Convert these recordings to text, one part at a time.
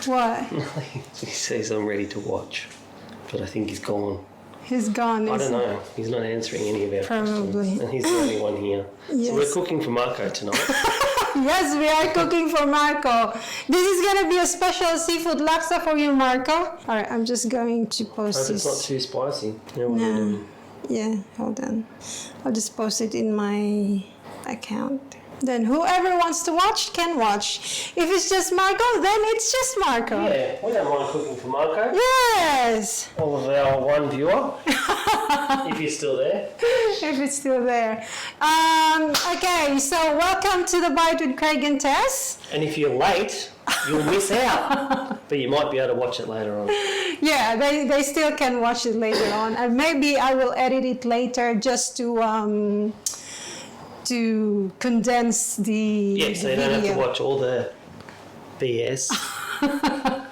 What? He says I'm ready to watch, but I think he's gone. He's gone. I don't know. He's not answering any of our Probably. questions. And he's the only one here. Yes. So we're cooking for Marco tonight. Yes, we are cooking for Marco. This is going to be a special seafood laksa for you, Marco. All right, I'm just going to post Hope this. it's not too spicy. Yeah, what are you No. doing? Yeah, hold on. I'll just post it in my account. Then whoever wants to watch can watch. If it's just Marco, then it's just Marco. Yeah, we don't mind cooking for Marco. Yes. All of our one viewer, if you're still there. If it's still there. Okay, so welcome to the Bite with Craig and Tess. And if you're late, you'll miss out. But you might be able to watch it later on. Yeah, they still can watch it later on. And maybe I will edit it later just to condense the So you don't have to watch all the BS.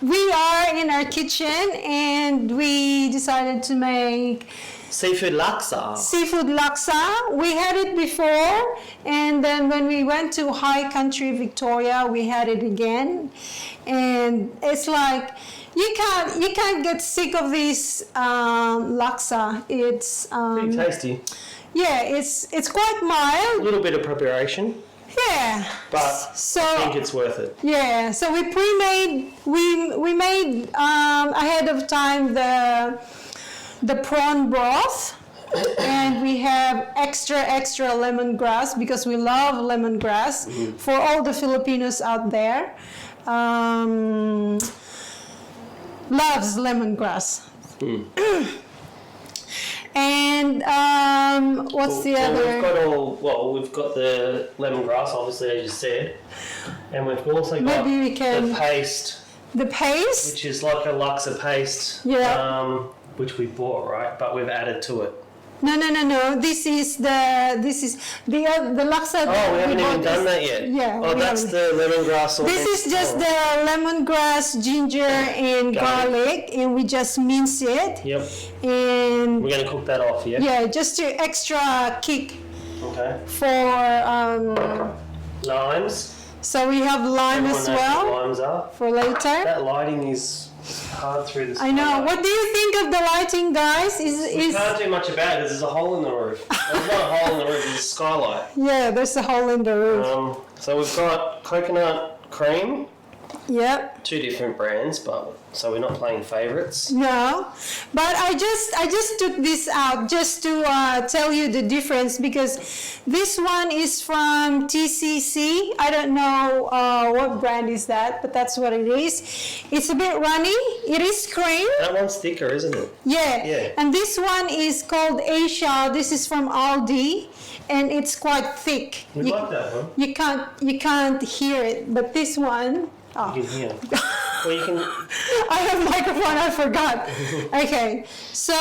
We are in our kitchen and we decided to make Seafood laksa. seafood laksa. We had it before, and then when we went to High Country, Victoria, we had it again. And it's like you can't get sick of this laksa. It's Pretty tasty. yeah, it's quite A mild. little bit of preparation, Yeah. but So I think it's worth it. yeah, so we made ahead of time the prawn broth, and we have extra lemongrass because we love lemongrass. For all the Filipinos out there, loves lemongrass. And what's the other? We've got the lemongrass, obviously, as you said, and we've also got Maybe we can- the paste, The paste. which is like a laksa paste, Yeah. which we bought, right? But we've added to it. No. This is the laksa. Oh, we haven't even bought done is- that yet. Yeah. Oh, we that's haven't. the lemongrass. This is just the lemongrass, ginger, and garlic, and we just mince it. Yep. And We're gonna cook that off, yeah. yeah, just to extra kick Okay. for. Limes. So we have lime Everyone as knows well what limes are. for later. That lighting is hard through the. I know. What do you think of the lighting, guys? We can't do much about it because there's a hole in the roof. There's not a hole in the roof, there's a skylight. Yeah, there's a hole in the roof. So we've got coconut cream, Yep. 2 different brands, but so we're not playing favourites. No, but I just took this out just to tell you the difference, because this one is from TCC. I don't know what brand is that, but that's what it is. It's a bit runny. It is cream. That one's thicker, isn't it? Yeah. Yeah. And this one is called Asia. This is from Aldi, and it's quite thick. We like that one. You can't hear it, but this one. Oh. You can hear. Well, you can. I have microphone, I forgot. Okay, so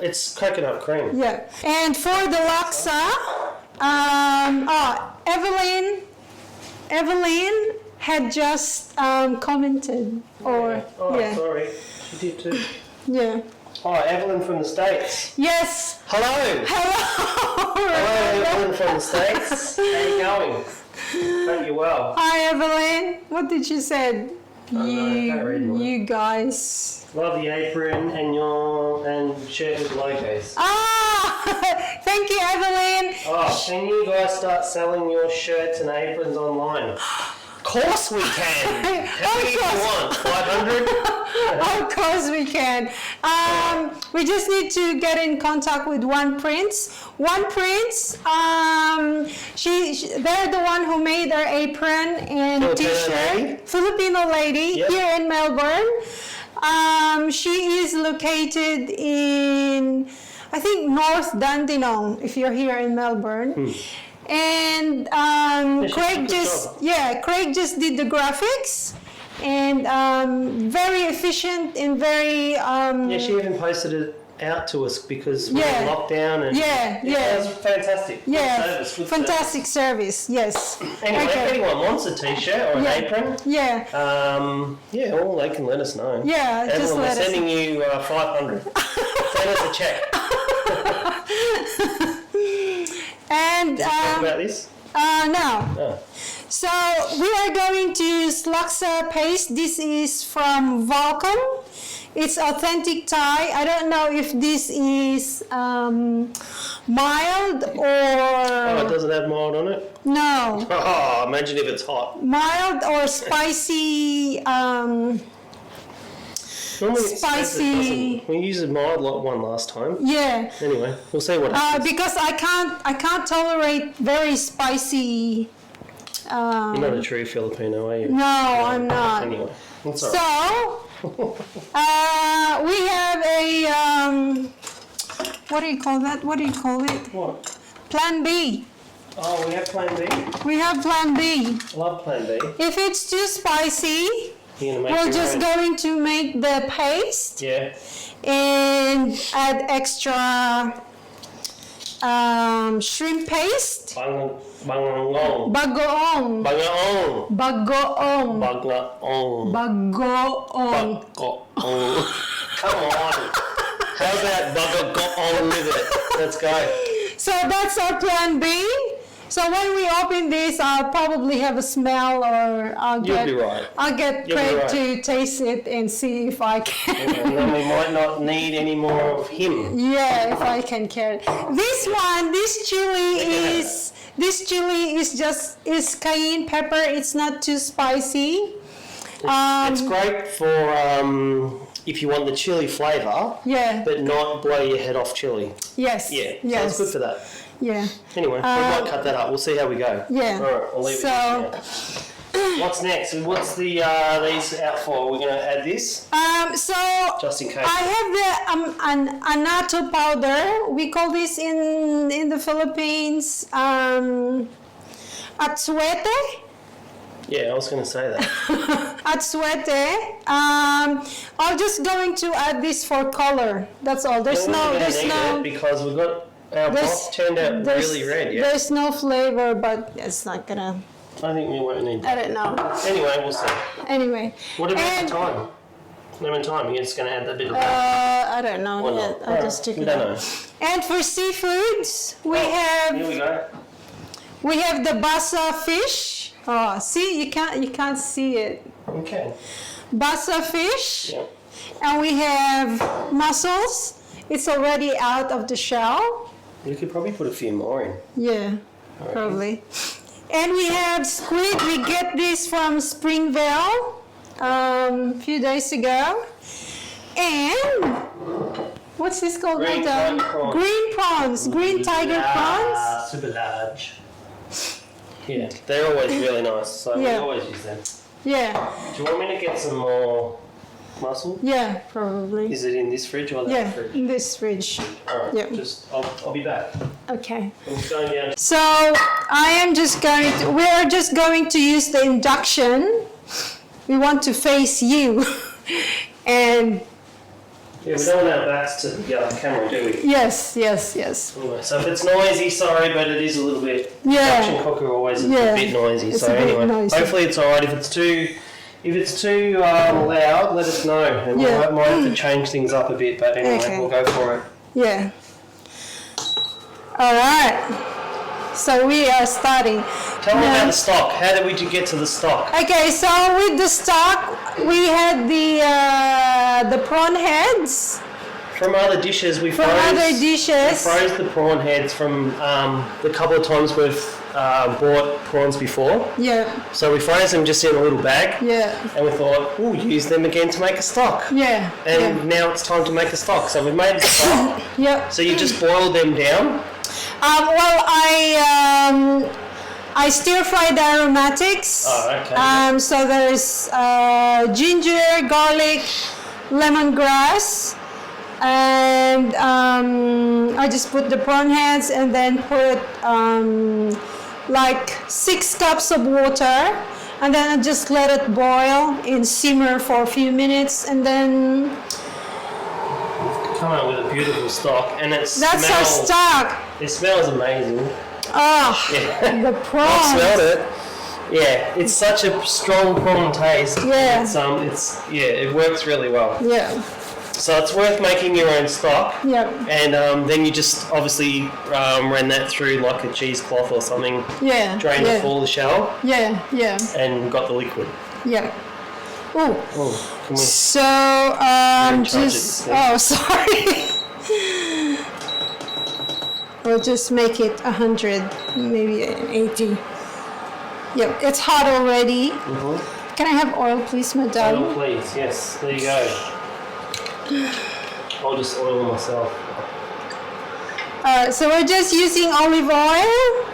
It's coconut cream. yeah, and for the laksa, Evelyn had just commented, or Oh, yeah, sorry. She did too. yeah. Oh, Evelyn from the States. Yes. Hello. Hello. Hello, Evelyn from the States. How are you going? Hope you're well. Hi, Evelyn. What did she say? I can't read mine. You guys. Love the apron and your shirt with logos. Thank you, Evelyn. Oh, can you guys start selling your shirts and aprons online? Of course we can. How many do you want? 500? Of course we can. We just need to get in contact with One Prince. One Prince, they're the one who made our apron and Filipino t-shirt. lady? Filipino lady, Yep. here in Melbourne. She is located in, I think, North Dandenong, if you're here in Melbourne. And Craig Craig just did the graphics, and very efficient and very Yeah, she even posted it out to us because we're in lockdown and Yeah. it was fantastic. Good yeah, service, good fantastic service. Yes. service. Anyway, if anyone wants a t-shirt or an apron, well, they can let us know. Yeah, Evelyn, just we're let us. sending you 500. Send us a check. And Talk about this? no. Oh. So we are going to use LAKSA paste. This is from Vulcan. It's authentic Thai. I don't know if this is mild or... Oh, it doesn't have mild on it? No. Oh, imagine if it's hot. Mild or spicy... Normally it says it spicy... doesn't. We used a mild one last time. Yeah. Anyway, we'll see what happens. Because I can't tolerate very spicy... You're not a true Filipino, are you? No, I'm not. Anyway, that's all right. So, we have a, what do you call that? What do you call it? What? Plan B. Oh, we have Plan B? We have Plan B. I love Plan B. If it's too spicy, You're gonna make we're your just own. going to make the paste Yeah. and add extra shrimp paste. Bangong. Bagoong. Bangong. Bagoong. Bangong. Bagoong. Bangong. Come on. How about bangong with it? Let's go. So that's our plan B. So when we open this, I'll probably have a smell, or I'll You'll get be right. I'll get You'll be Craig right. to taste it and see if I can. And then we might not need any more of him. Yeah, if I can carry. This chili is cayenne pepper. It's not too spicy. It's great for if you want the chili flavour, Yeah. but not blow your head off chili. Yes. Yeah, so Yes. it's good for that. Yeah. Anyway, we might cut that up. We'll see how we go. Yeah. All right, I'll leave So- it here. What's next? What's the these out for? We're going to add this So just in case. I have the annatto powder. We call this in the Philippines atsuete. Yeah, I was going to say that. Atsuete. I'm just going to add this for color. That's all. There's We're no gonna need it because we've got our broth turned out really red. Yeah, There's no flavor, but it's not gonna. I think we won't need I that. don't know. Anyway, we'll see. Anyway. What about And, the time? Lemon time. You're just going to add that bit of that. I don't know Or yet. not? I'll just stick we it don't out. know. And for seafoods, we Here have we go. the basa fish. Oh, see, you can't see it. Okay. Basa fish, Yeah. and we have mussels. It's already out of the shell. You could probably put a few more in. Yeah, probably. And we have squid. We get this from Springvale a few days ago. And what's this called? Green tiger prawns. Green prawns. Green tiger prawns. Super large. Yeah, they're always really nice, so Yeah. we always use them. Yeah, Do you want me to get some more mussel? yeah, probably. Is it in this fridge or that Yeah, fridge? in this fridge. Alright, Yeah. I'll be back. Okay. I'm just going down. So we are just going to use the induction. We want to face you. And Yeah, we don't want our backs to the camera, do we? yes. Anyway, so if it's noisy, sorry, but it is a little bit. Yeah. Induction cooker always is Yeah. a bit noisy. It's So a bit anyway, noisy. hopefully it's alright. If it's too loud, let us know, and Yeah. we might have to change things up a bit. But anyway, Okay. we'll go for it. Yeah. All right. So we are starting. Tell me Now- about the stock. How did we get to the stock? Okay, so with the stock, we had the prawn heads From other dishes, we from froze. other We dishes. froze the prawn heads from the couple of times we've bought prawns before. Yeah, So we froze them just in a little bag, yeah, and we thought we'll use them again to make a stock. yeah, And now it's time to make a stock. So we've made the stock. yeah. So you just boil them down. Well, I stir fry the aromatics. Oh, okay. So there's ginger, garlic, lemongrass, and I just put the prawn heads and then put like 6 cups of water, and then I just let it boil and simmer for a few minutes, and then Come out with a beautiful stock, and that's our stock. It smells amazing. Oh, Yeah. the I prawns. smelled it. Yeah, it's such a strong prawn taste. Yeah. It works really well. Yeah. So it's worth making your own stock. Yep. And then you just obviously ran that through like a cheesecloth or something. Yeah. Drained it full of the shell. Yeah. Yeah. And got the liquid. Yeah. Oh. Oh, can we? So just. Oh, sorry. We'll just make it 100, maybe 80. Yep, it's hot already. Mm-hmm. Can I have oil, please, madam? Oil, please. Yes, there you go. I'll just oil myself. So we're just using olive oil.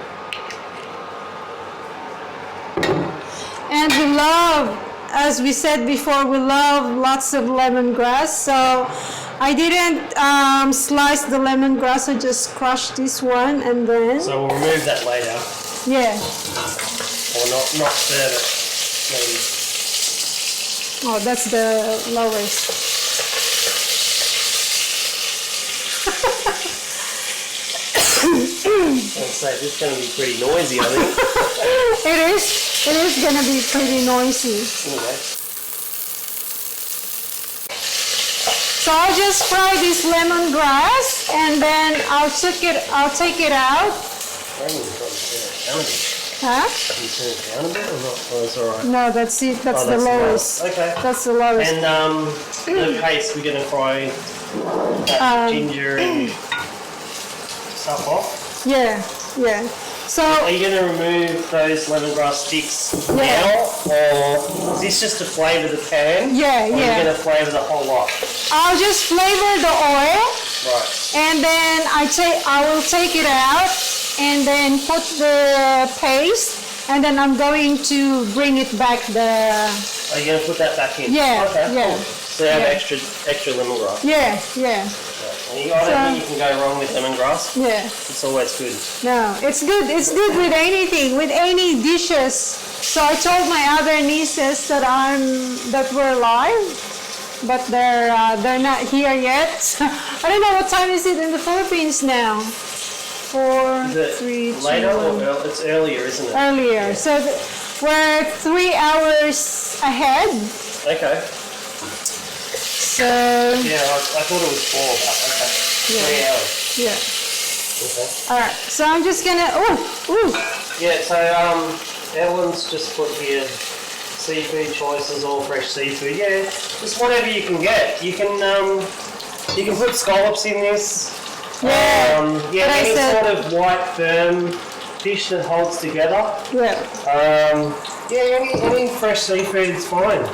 And we love, as we said before, we love lots of lemongrass. So I didn't slice the lemongrass, I just crushed this one and then... So we'll remove that later. Yeah. Or not serve it, maybe. Oh, that's the lowest. I'd say this is going to be pretty noisy, I think. It is going to be pretty noisy. Anyway. So I'll just fry this lemongrass and then I'll take it out. Huh? Can you turn it down a bit or not? Oh, it's alright. No, that's it. That's the lowest. Okay. That's the lowest. And the paste, we're going to fry that ginger and stuff off. Yeah, yeah. So are you going to remove those lemongrass sticks now, or is this just to flavour the pan? Yeah, or are you going to flavour the whole lot? I'll just flavor the oil. Right. And then I will take it out and then put the paste, and then I'm going to bring it back the... Are you going to put that back in? Yeah, okay, yeah. Cool. So you have extra lemongrass. Yeah, yeah. And I don't think you can go wrong with lemongrass. Yeah. It's always good. No, it's good. It's good with anything, with any dishes. So I told my other nieces that we're live, but they're not here yet. I don't know what time is it in the Philippines now. 4, 3, 2, later 1. or early? It's earlier, isn't it? Earlier. Yeah. So we're 3 hours ahead. Okay. So yeah, I thought it was 4, but okay. Yeah. 3 hours. Yeah. Okay. All right. So I'm just gonna. Ooh. Yeah. So Ellen's just put here seafood choices, all fresh seafood. Yeah, just whatever you can get. You can put scallops in this. Yeah. Yeah. Any sort of white firm fish that holds together. Yeah. Yeah. Any fresh seafood is fine.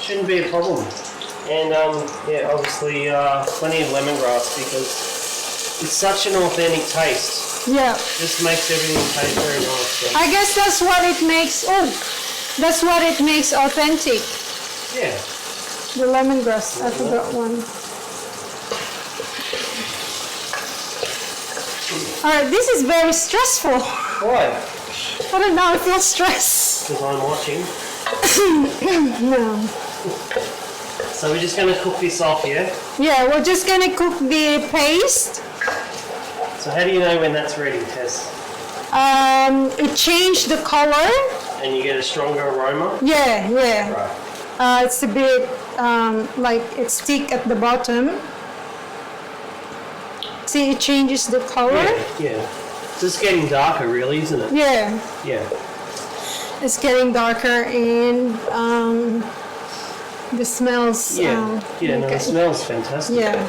Shouldn't be a problem. And yeah, obviously plenty of lemongrass because it's such an authentic taste. Yeah. Just makes everything taste very nice. So. I guess that's what it makes. That's what it makes authentic. Yeah. The lemongrass. I forgot one. All right. This is very stressful. Why? I don't know. I feel stressed. Because I'm watching. No. So we're just going to cook this off, yeah? Yeah, we're just going to cook the paste. So how do you know when that's ready, Tess? It changed the color. And you get a stronger aroma? Yeah, yeah. Right. It's a bit like it's thick at the bottom. See, it changes the color. Yeah. It's just getting darker, really, isn't it? Yeah. Yeah. It's getting darker and the smells. No, the smell's fantastic. Yeah.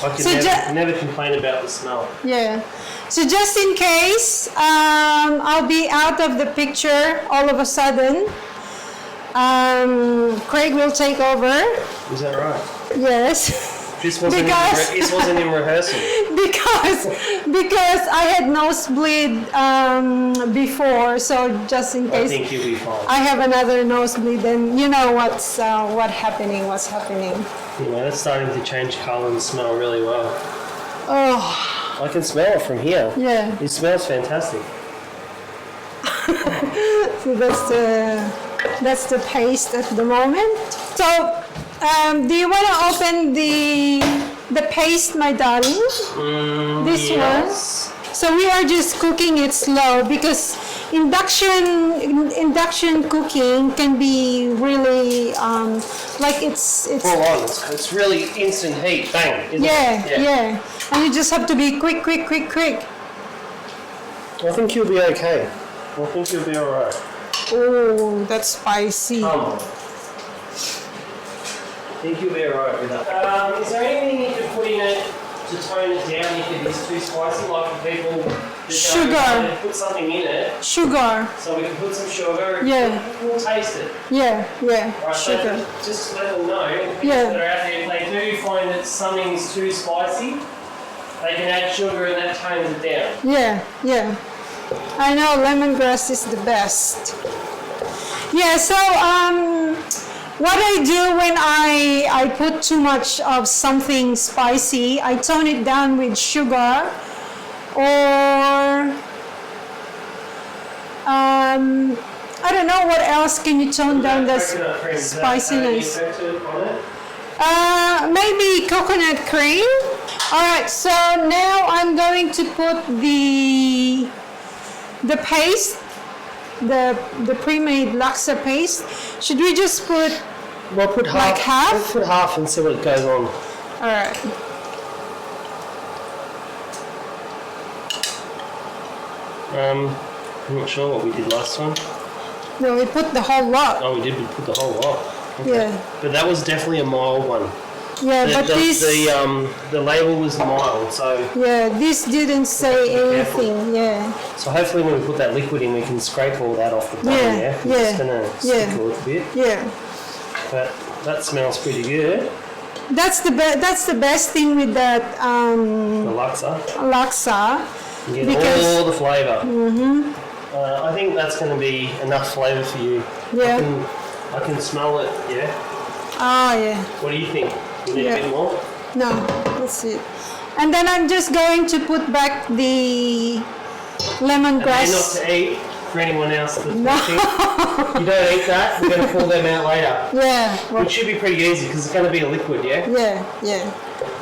I can never complain about the smell. Yeah. So just in case I'll be out of the picture all of a sudden, Craig will take over. Is that right? Yes. This wasn't in rehearsal. because I had nosebleed before, so just in case I think you'll be fine. I have another nosebleed, then you know what's happening. Yeah, that's starting to change colour and smell really well. Oh. I can smell it from here. Yeah. It smells fantastic. So that's the paste at the moment. So. Do you want to open the paste, my darling? This yes. one. So we are just cooking it slow because induction cooking can be really like it's Full on. It's really instant heat. Bang. Isn't yeah, it? yeah, and you just have to be quick. I think you'll be okay. I think you'll be alright. Oh, that's spicy. Come on. I think you'll be alright with that. Is there anything you could put in it to tone it down if it is too spicy? Like for people that Sugar. don't put something in it, Sugar. so we can put some sugar. Yeah. We'll taste it. Yeah, Right, sugar. so just let them know, the people Yeah. that are out there, if they do find that something is too spicy, they can add sugar and that tones it down. Yeah. I know lemongrass is the best. Yeah, so what I do when I put too much of something spicy, I tone it down with sugar or I don't know what else can you tone down the spiciness. Maybe coconut cream. Alright, so now I'm going to put the paste, the pre-made LAKSA paste. Should we just put Well, put half. like half? Let's put half and see what goes on. Alright. I'm not sure what we did last time. No, we put the whole lot. Oh, we did. We put the whole lot. Okay. Yeah. But that was definitely a mild one. Yeah, but this the label was mild, so this didn't say anything. Yeah. so hopefully when we put that liquid in, we can scrape all that off the bottom. Yeah, 'Cause yeah, it's gonna stick a little bit. Yeah. But that smells pretty good. That's the best thing with that The LAKSA. LAKSA. You get Because- all the flavour. I think that's going to be enough flavour for you. Yeah. I can smell it. Yeah. Oh yeah. What do you think? You need Yeah. a bit more. No, that's it. And then I'm just going to put back the And they're lemongrass. not to eat for anyone else that's No. watching. You don't eat that. We're going to pull them out later. Yeah. Well, Which should be pretty easy because it's going to be a liquid, yeah? yeah.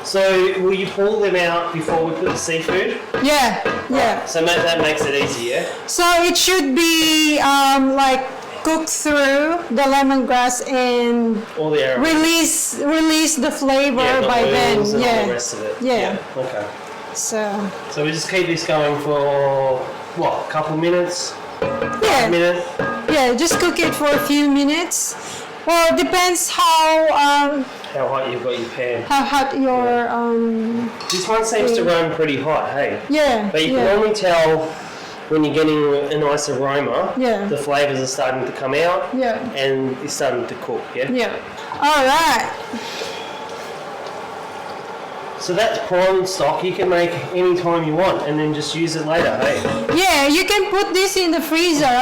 So will you pull them out before we put the seafood? Yeah. So that makes it easy, yeah? So it should be like cooked through the lemongrass and All the aromatics. release the flavor the by then. oils and Yeah. all the rest of it. Yeah. Okay. So So we just keep this going for, what, a couple of minutes? yeah. A minute? Yeah, just cook it for a few minutes. Well, it depends how How hot you've got your pan. hot your This one seems to run pretty hot, hey? yeah. But you can yeah. only tell when you're getting a nice aroma, Yeah. the flavours are starting to come out Yeah. and it's starting to cook, yeah? Yeah. All right. So that's prawn stock you can make any time you want and then just use it later, hey? Yeah, you can put this in the freezer.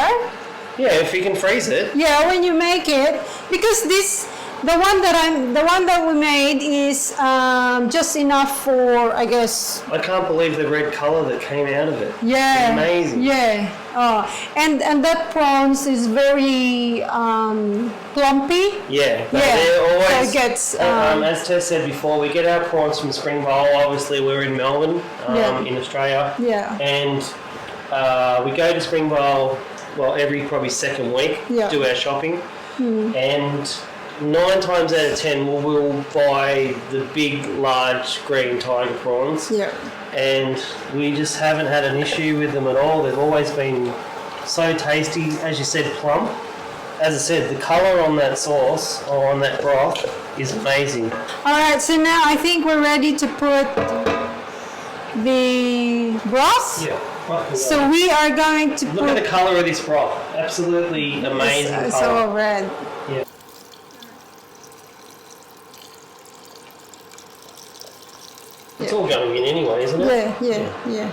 Yeah, if you can freeze it. Yeah, when you make it, because the one that we made is just enough for, I guess. I can't believe the red colour that came out of it. Yeah. Amazing. Yeah. And that prawns is very plumpy. Yeah, but Yeah. they're always. So it gets, as Tess said before, we get our prawns from Springvale. Obviously, we're in Melbourne, Yeah. in Australia. Yeah. And we go to Springvale, well, every probably second week, Yeah. do our shopping. And 9 times out of 10, we'll buy the big, large green tiger prawns. Yeah. And we just haven't had an issue with them at all. They've always been so tasty, as you said, plump. As I said, the colour on that sauce or on that broth is amazing. All right. So now I think we're ready to put the broth. Yeah. So we are going to Look at the put. colour of this broth. Absolutely amazing It's colour. all red. Yeah. It's all going in anyway, isn't it? Yeah.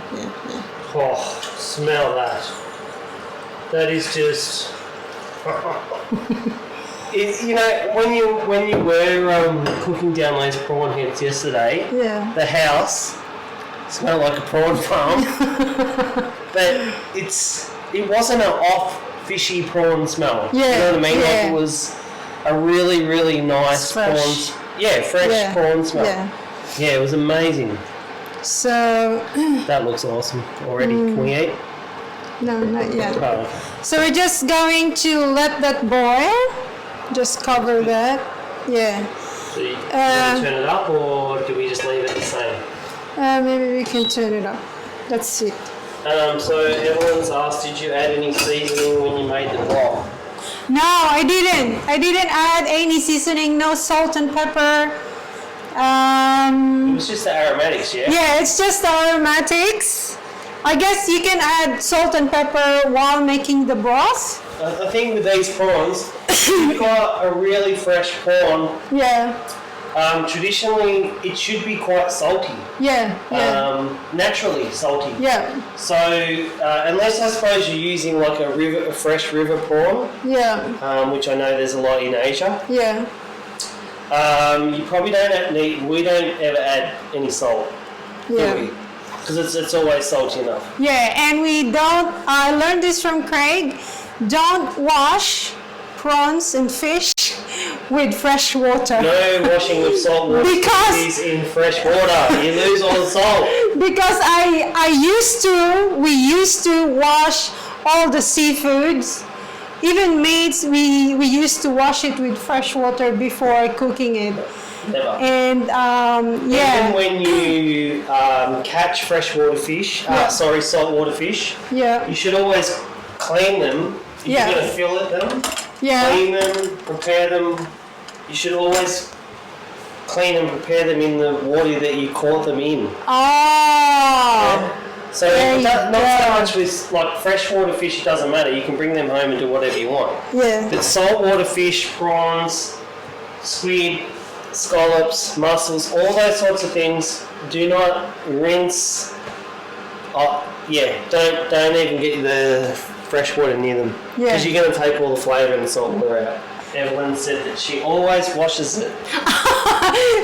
Oh, smell that. That is just. You know, when you were cooking down those prawn heads yesterday, Yeah. the house smelled like a prawn farm, but it wasn't an off fishy prawn smell. Yeah, You know what I mean? yeah. Like it was a really really nice Fresh. prawn. Yeah, fresh Yeah, prawn smell. yeah. Yeah, it was amazing. So That looks awesome already. Can we eat? No, not yet. Oh, So we're just going to let that boil. Just cover that. Yeah. so you want to turn it up, or do we just leave it the same? Maybe we can turn it up. Let's see. So Evelyn's asked, did you add any seasoning when you made the broth? No, I didn't. I didn't add any seasoning. No salt and pepper. It was just the aromatics, yeah? Yeah, it's just the aromatics. I guess you can add salt and pepper while making the broth. I think with these prawns, if you've got a really fresh prawn, Yeah, traditionally it should be quite salty. yeah, yeah, Naturally salty. yeah, So unless I suppose you're using like a fresh river prawn, yeah, which I know there's a lot in Asia, yeah. you probably don't need. We don't ever add any salt, do Yeah. we? Because it's always salty enough. Yeah, and we don't, I learned this from Craig, don't wash prawns and fish with fresh water. No washing with salt water Because- is in fresh water. You lose all the salt. Because we used to wash all the seafoods, even meats, we used to wash it with fresh water before cooking it. Never. And Even yeah, when you catch freshwater fish, Yeah. saltwater fish, yeah, you should always clean them. If Yeah. you're going to fillet them, yeah, clean them, prepare them. You should always clean and prepare them in the water that you caught them in. oh, So There you not so go. much with like freshwater fish, it doesn't matter. You can bring them home and do whatever you want. yeah, But saltwater fish, prawns, squid, scallops, mussels, all those sorts of things, do not rinse. Don't even get the fresh water near them, Yeah. because you're going to take all the flavour and the salt water out. Evelyn said that she always washes it.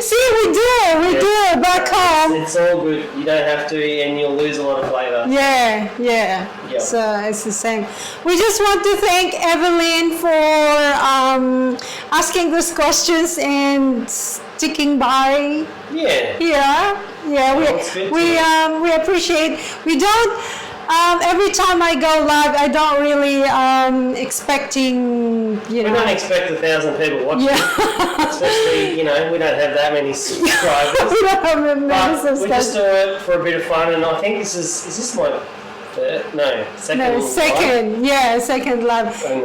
see, we do it back home. It's all good. You don't have to, and you'll lose a lot of flavour. Yeah, yeah. Yeah. So it's the same. We just want to thank Evelyn for asking those questions and sticking by. Yeah. Yeah, yeah. Well, it's good We appreciate. We don't. Every time I go live, I don't really expecting. We don't expect 1,000 people watching. Yeah. Especially, we don't have that many subscribers. We don't have many But we just subscribers. do it for a bit of fun, and I think is this my third? No, second. No, live? second. Yeah, second live. I know.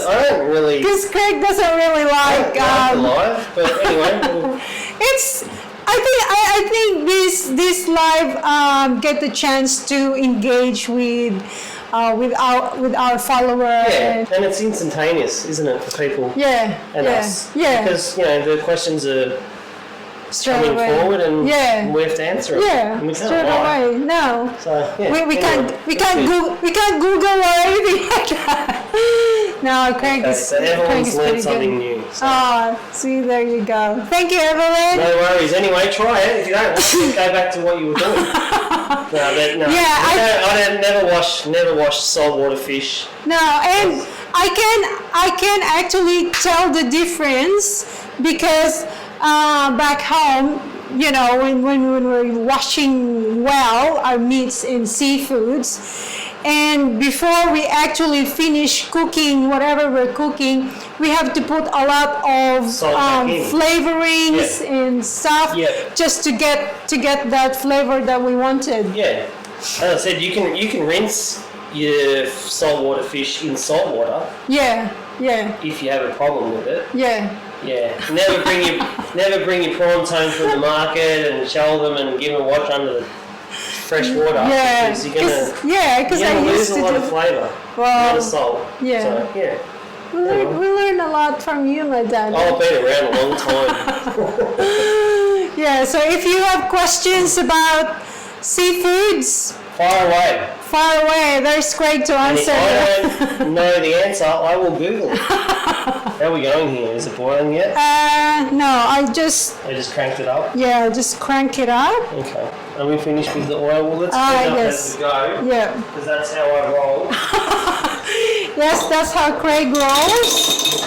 I don't really. Because Craig doesn't really like. I don't like the live, but anyway. It's. I think this live get the chance to engage with our followers. Yeah, and it's instantaneous, isn't it, for people Yeah. and yeah. us? Yeah. Because the questions are Straight coming away. forward, and Yeah. we have to answer them. Yeah. And we can't Straight lie. away. No. So yeah. We anyway, can't Google or anything like that. No, Craig Okay, is so Craig Evelyn's is learned pretty something good. new. So. Oh, see, there you go. Thank you, Evelyn. No worries. Anyway, try it. If you don't, just go back to what you were doing. No. Yeah, I never wash saltwater fish. No, and I can actually tell the difference because back home, when we're washing well our meats and seafoods, and before we actually finish cooking whatever we're cooking, we have to put a lot of Salt back in. flavorings and stuff Yeah. just to get that flavor that we wanted. Yeah. As I said, you can rinse your saltwater fish in salt water Yeah, if you have a problem with it. yeah. Yeah. Never bring your prawns home from the market and shell them and give them a wash under the fresh water. Yeah, Because you're gonna I lose used a to lot of do. flavour. Well, Not of salt. yeah. So, yeah. We learn a lot from you, my dad. I've been around a long time. Yeah, so if you have questions about seafoods, Fire away. far away, there's Craig to And if answer. I don't know the answer, I will Google it. How are we going here? Is it boiling yet? No, I just Cranked it up. just crank it up. Okay. Are we finished with the oil? Well, let's Ah, clean up yes. as we go. Yeah. Because that's how I roll. Yes, that's how Craig rolls.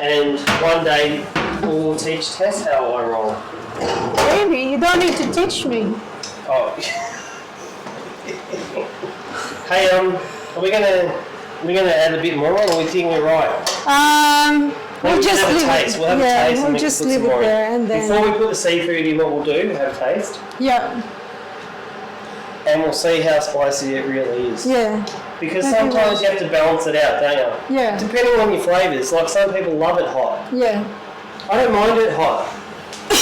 And one day we'll teach Tess how I roll. Baby, you don't need to teach me. Oh. Hey, are we gonna add a bit more, or are we thinking we're right? We'll just have a leave taste. it. We'll have a Yeah, taste and we'll we can just put leave some it more in. there and then. Before we put the seafood in, what we'll do, have a taste, Yeah, and we'll see how spicy it really is. yeah, Because That'd be sometimes you have to balance it out, don't you? yeah, Depending on your flavours. Like some people love it hot. yeah. I don't mind it hot.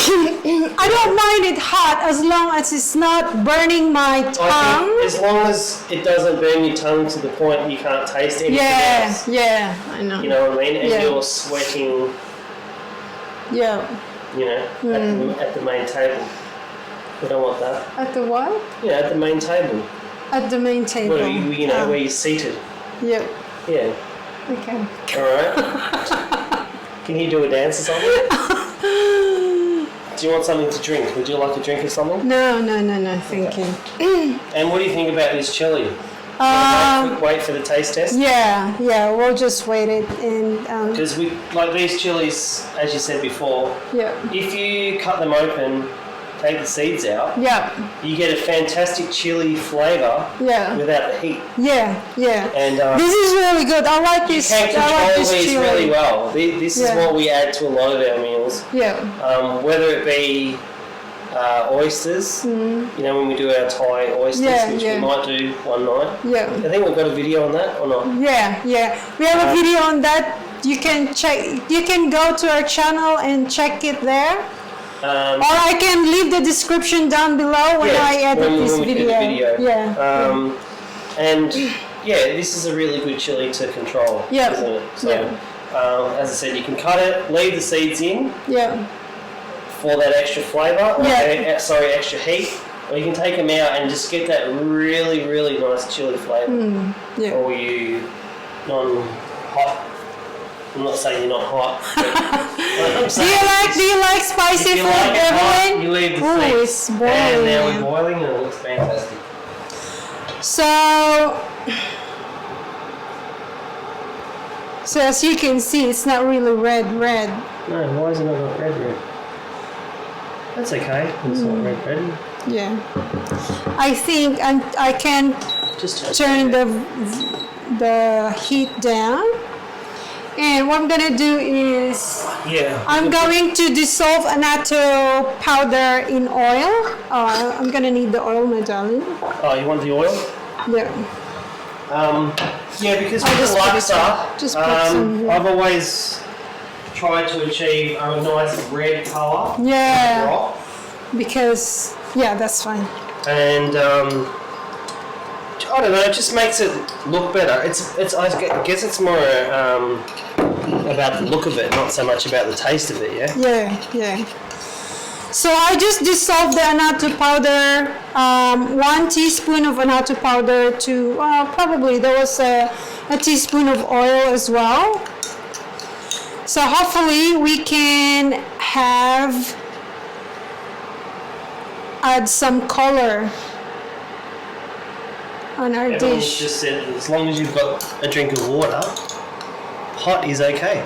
I don't mind it hot as long as it's not burning my I tongue. think as long as it doesn't burn your tongue to the point you can't taste anything Yeah, else. yeah, I know. You know what I mean? And Yeah. you're sweating, Yeah. you know, at the main table. We don't want that. At the what? Yeah, at the main table. At the main table. Where you know, where you're seated. Yeah. Yeah. Okay. All right. Can you do a dance or something? Do you want something to drink? Would you like a drink or something? No, thank you. And what do you think about this chili? Wait for the taste test? Yeah, we'll just wait it and Because we like these chilies, as you said before, yeah. if you cut them open, take the seeds out, Yeah, you get a fantastic chili flavour yeah, without the heat. yeah. And This is really good. I like you this. can I like control this these chili. really well. This is Yeah. what we add to a lot of our meals. Yeah, Whether it be oysters, you know, when we do our Thai oysters, Yeah, which yeah. we might do one night. yeah, I think we've got a video on that or not? yeah. We have a video on that. You can check. You can go to our channel and check it there. Or I can leave the description down below when I edit this when we do video. the video. Yeah. And yeah, this is a really good chili to control, Yeah. isn't it? So, Yeah. as I said, you can cut it, leave the seeds in Yeah. for that extra flavour, or Yeah. extra heat, or you can take them out and just get that really, really nice chili flavour. Yeah. Or you non-hot. I'm not saying you're not hot. But I'm Do saying you like spicy if you food, like it hot, everyone? you leave the Ooh, seeds. it's boiling. And now man. we're boiling and it looks fantastic. So as you can see, it's not really red. No, why is it not red? That's okay. It's not red. Yeah. I think I can Just turn the heat down. And what I'm gonna do is I'm going to dissolve annatto powder in oil. I'm gonna need the oil, my darling. Oh, you want the oil? Yeah. Yeah, because I'll with just the put it LAKSA, on. Just put some here. I've always tried to achieve a nice red colour. Yeah. Rock. Because that's fine. And I don't know, it just makes it look better. It's I guess it's more about the look of it, not so much about the taste of it. Yeah. So I just dissolved the annatto powder, 1 teaspoon of annatto powder to probably there was a teaspoon of oil as well. So hopefully we can add some color on our Everyone's dish. just said as long as you've got a drink of water, hot is okay.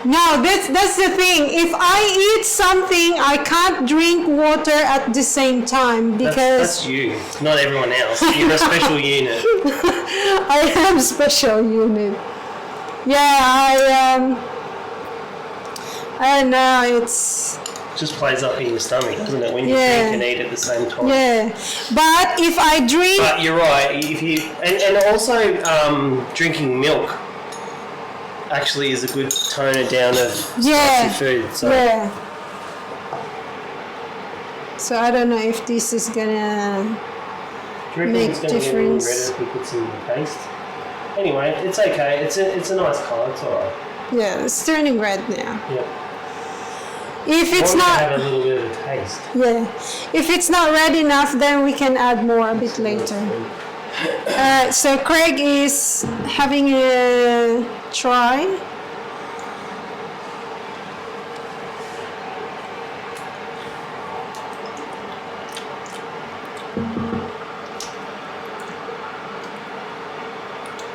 No, that's the thing. If I eat something, I can't drink water at the same time because That's you, not everyone else. You're a special unit. I am special unit. Yeah, I don't know. It's Just plays up in your stomach, doesn't it? When you Yeah. drink and eat at the same time. yeah. But if I drink, But you're right. If you and also drinking milk actually is a good toner down of spicy food. So yeah. So I don't know if this is gonna do you reckon make it's going to get any difference. redder if we put some paste? Anyway, it's okay. It's a nice colour. It's alright. Yeah, it's turning red now. Yep. If it's Want to not, have a little bit of a taste. if it's not red enough, then we can add more a bit later. So Craig is having a try.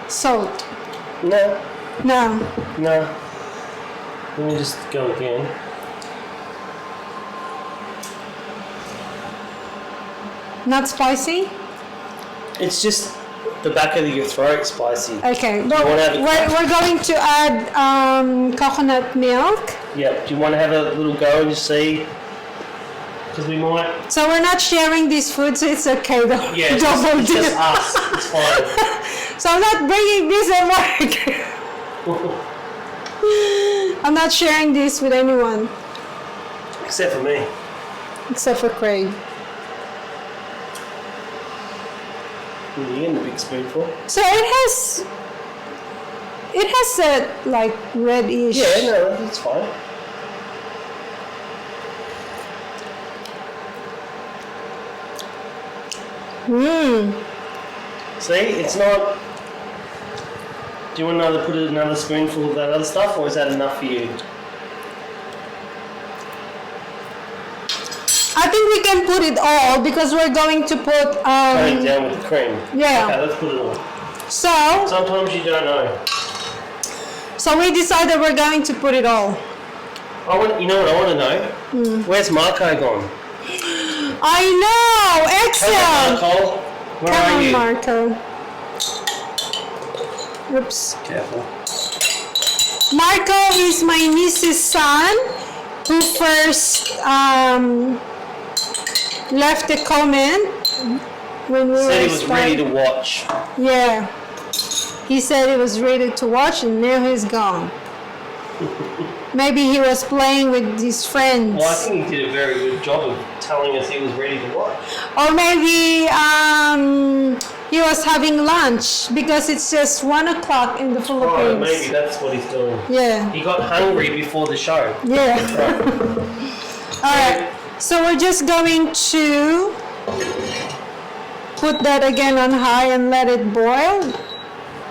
Salt. No. No. Let me just go again. Not spicy? It's just the back of your throat spicy. Okay, but wanna have it- we're going to add coconut milk. Yep. Do you want to have a little go and just see? Because we might. So we're not sharing this food, so it's okay though. Yeah, it's Double just, it's dip. just us. It's fine. So I'm not bringing this at work. I'm not sharing this with anyone Except for me. except for Craig. You getting the big spoonful? So it has that like reddish. Yeah, no, that's fine. See, it's not. Do you want put another spoonful of that other stuff, or is that enough for you? I think we can put it all because we're going to put Going down with the cream. yeah. Okay, let's put it all. So Sometimes you don't know. we decided we're going to put it all. You know what I want to know? Where's Marco gone? I know, Come excellent. on, Marco. Where Come are on, you? Marco. Oops. Careful. Marco is my niece's son who first left a comment when we Said were he was ready to starting. watch. Yeah. He said he was ready to watch and now he's gone. Maybe he was playing with his friends. Well, I think he did a very good job of telling us he was ready to watch. Or maybe he was having lunch because it's just 1 o'clock in the Philippines. Oh, maybe that's what he's doing. Yeah. He got hungry before the show. Yeah. All right. So we're just going to put that again on high and let it boil.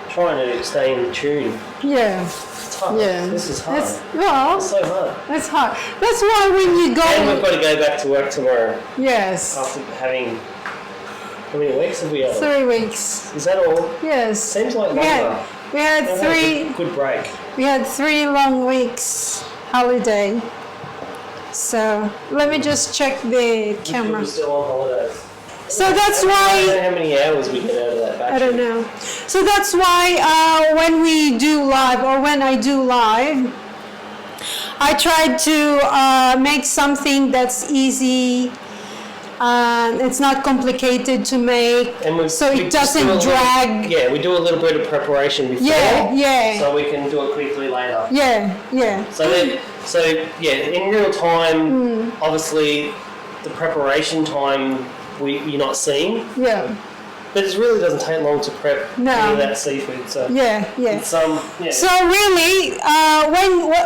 Trying to stay in tune. Yeah. It's hard. Yeah. This is hard. It's, well, It's so hard. it's hard. That's why when you go. And we've got to go back to work tomorrow Yes. after having. How many weeks have we had? 3 weeks. Is that all? Yes. Seems like We longer. had, we had We've had a three. good break. We had 3 long weeks holiday. So let me just check the camera. We're still on holidays. So that's I don't why. know how many hours we get out of that battery. I don't know. So that's why when we do live or when I do live, I try to make something that's easy. It's not complicated to make, And so we it just do a doesn't little- drag. Yeah, we do a little bit of preparation before. Yeah. So we can do it quickly later. Yeah. So in real time, obviously, the preparation time you're not seeing, Yeah. but it really doesn't take long to prep No. any of that seafood. So Yeah. it's So really,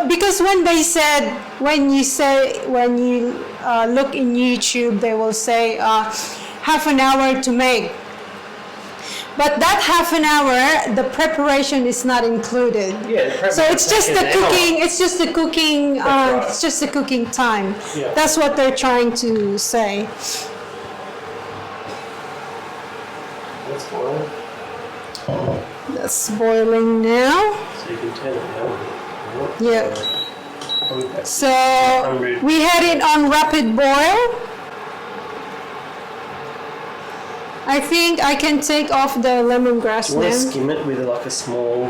because when you look in YouTube, they will say half an hour to make. But that half an hour, the preparation is not included. yeah. So it's just the cooking. It's just the cooking. right. It's just the cooking time. Yeah. That's what they're trying to say. That's fine. That's boiling now. So you can turn it down. Yeah. Okay. So we had it on rapid boil. I think I can take off the lemongrass You want to now. skim it with like a small.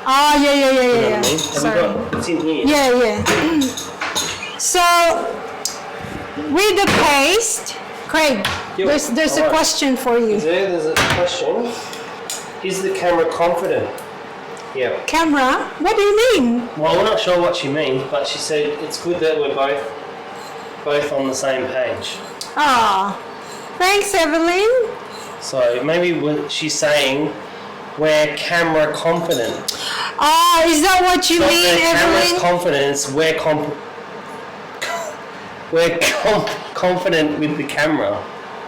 Ah, yeah. You know what I mean? Have Sorry. we got? It's in here. Yeah. So with the paste, Craig, Yep. there's a Alright. question for you. There's a question. Is the camera confident? Yeah. Camera? What do you mean? Well, we're not sure what she means, but she said it's good that we're both on the same page. Ah, thanks, Evelyn. So maybe she's saying we're camera confident. Ah, is that what you Not mean, the camera's Evelyn? confidence. We're confident with the camera.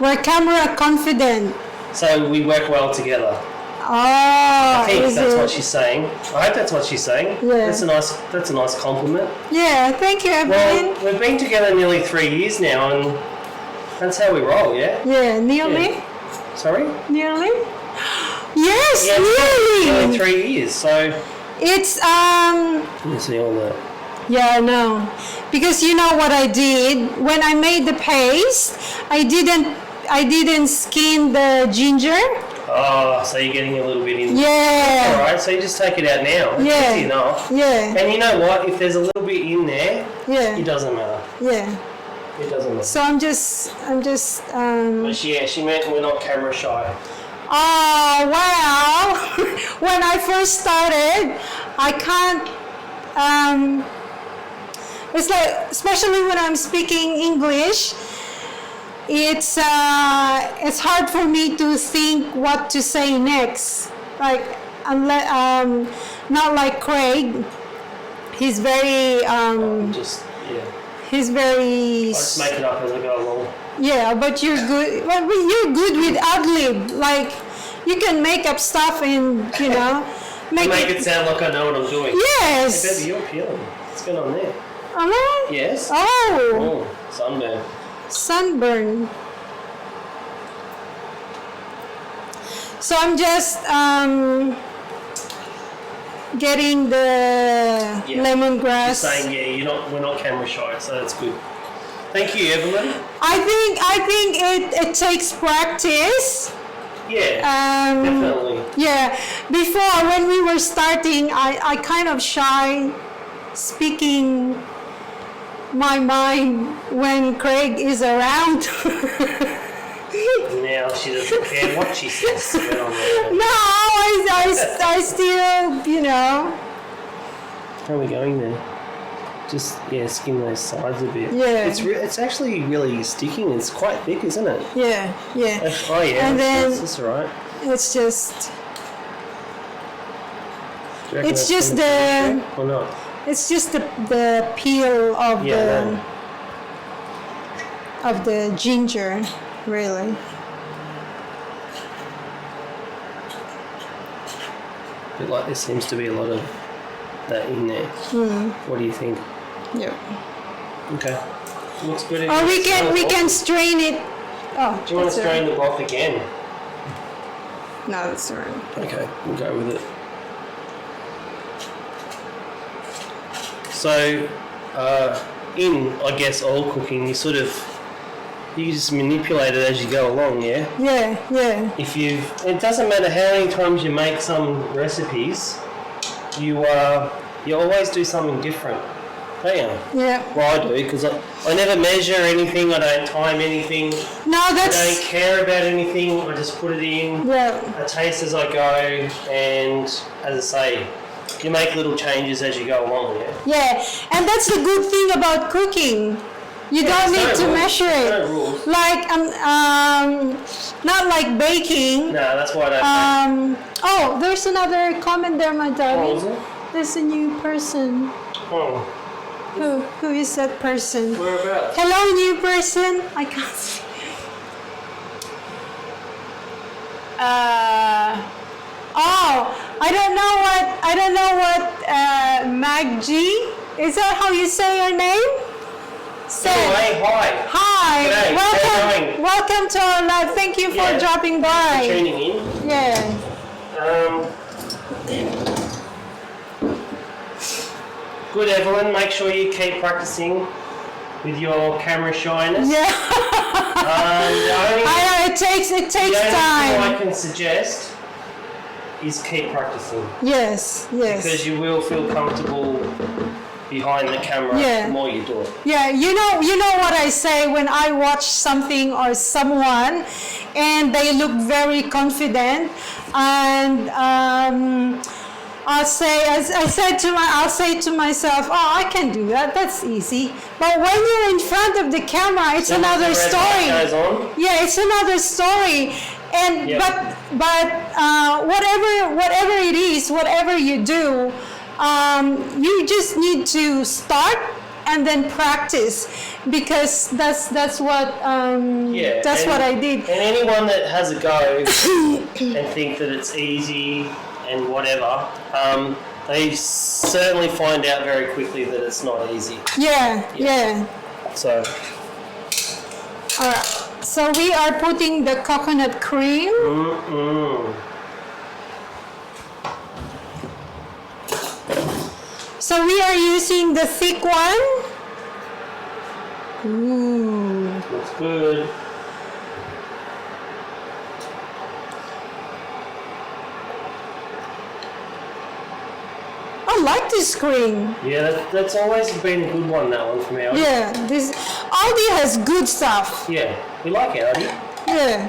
We're camera confident. So we work well together. Ah, I think is that's it? what she's saying. I hope that's what she's saying. Yeah. That's a nice compliment. Yeah, thank you, Evelyn. Well, we've been together nearly 3 years now, and that's how we roll, yeah? Yeah, nearly. Yeah. Sorry? Nearly? Yes, Yeah, nearly. nearly 3 years, so... It's Let me see all that. yeah, I know. Because you know what I did when I made the paste, I didn't skin the ginger. Oh, so you're getting a little bit in. Yeah. Alright, so you just take it out now. It's Yeah. easy enough. Yeah. And you know what? If there's a little bit in there, Yeah. it doesn't matter. Yeah. It doesn't matter. So I'm just But she meant we're not camera shy. oh wow. When I first started, I can't it's like, especially when I'm speaking English, it's hard for me to think what to say next. Like, unless not like Craig. He's very he's very I just make it up as I go along. yeah, but you're good. Well, you're good with ad-lib. Like, you can make up stuff and make it sound like I know what I'm doing. Yes. Hey, baby, you're peeling. What's going on there? Am I? Yes. Oh. Sunburn. Sunburn. So I'm just getting the lemongrass. Just saying, we're not camera shy, so that's good. Thank you, Evelyn. I think it takes practice. Yeah, definitely. Yeah, before when we were starting, I kind of shy speaking my mind when Craig is around. Now she doesn't care what she says. No, I still, How are we going there? Just, skim those sides a bit. Yeah. It's actually really sticking. It's quite thick, isn't it? Yeah. Oh, yeah. And then that's alright. it's just, It's just the, or not? it's just the peel of the ginger, really. But like there seems to be a lot of that in there. What do you think? Yep. Okay. Looks good. Or we can strain it. Oh, Do you want to strain the broth again? No, that's all right. Okay, we'll go with it. So, in I guess oil cooking, you just manipulate it as you go along, yeah. Yeah. It doesn't matter how many times you make some recipes, you always do something different, don't you? Yeah. Well, I do because I never measure anything. I don't time anything. No, I that's. don't care about anything. I just put it in. Yeah. I taste as I go, and as I say, you make little changes as you go along. Yeah. Yeah, and that's the good thing about cooking. You don't need to measure it. No rules. Like not like baking. No, that's why I don't. Oh, there's another comment there, my darling. What was it? There's a new person. Oh. Who is that person? Whereabouts? Hello, new person. I can't see. I don't know what Maggie. Is that how you say your name? Anyway, hi. Hi. G'day, how you going? Welcome to our live. Thank you for dropping by. For tuning in. Yeah. Good, Evelyn. Make sure you keep practicing with your camera shyness. Yeah. I know it takes the only time. thing I can suggest is keep practicing. Yes. Because you will feel comfortable behind the camera the more you do it. Yeah, you know what I say when I watch something or someone and they look very confident, and I'll say to myself, oh, I can do that. That's easy. But when you're in front of the camera, it's another story. Goes on. Yeah, it's another story. And but whatever it is, whatever you do, you just need to start and then practice, because that's what what I did. And anyone that has a go and think that it's easy and whatever, they certainly find out very quickly that it's not easy. Yeah. So. All right. So we are putting the coconut cream. So we are using the thick one. Ooh. Looks good. like this screen. Yeah, that's always been a good one, that one for me. Yeah, this Aldi has good stuff. Yeah, we like Audi. Yeah,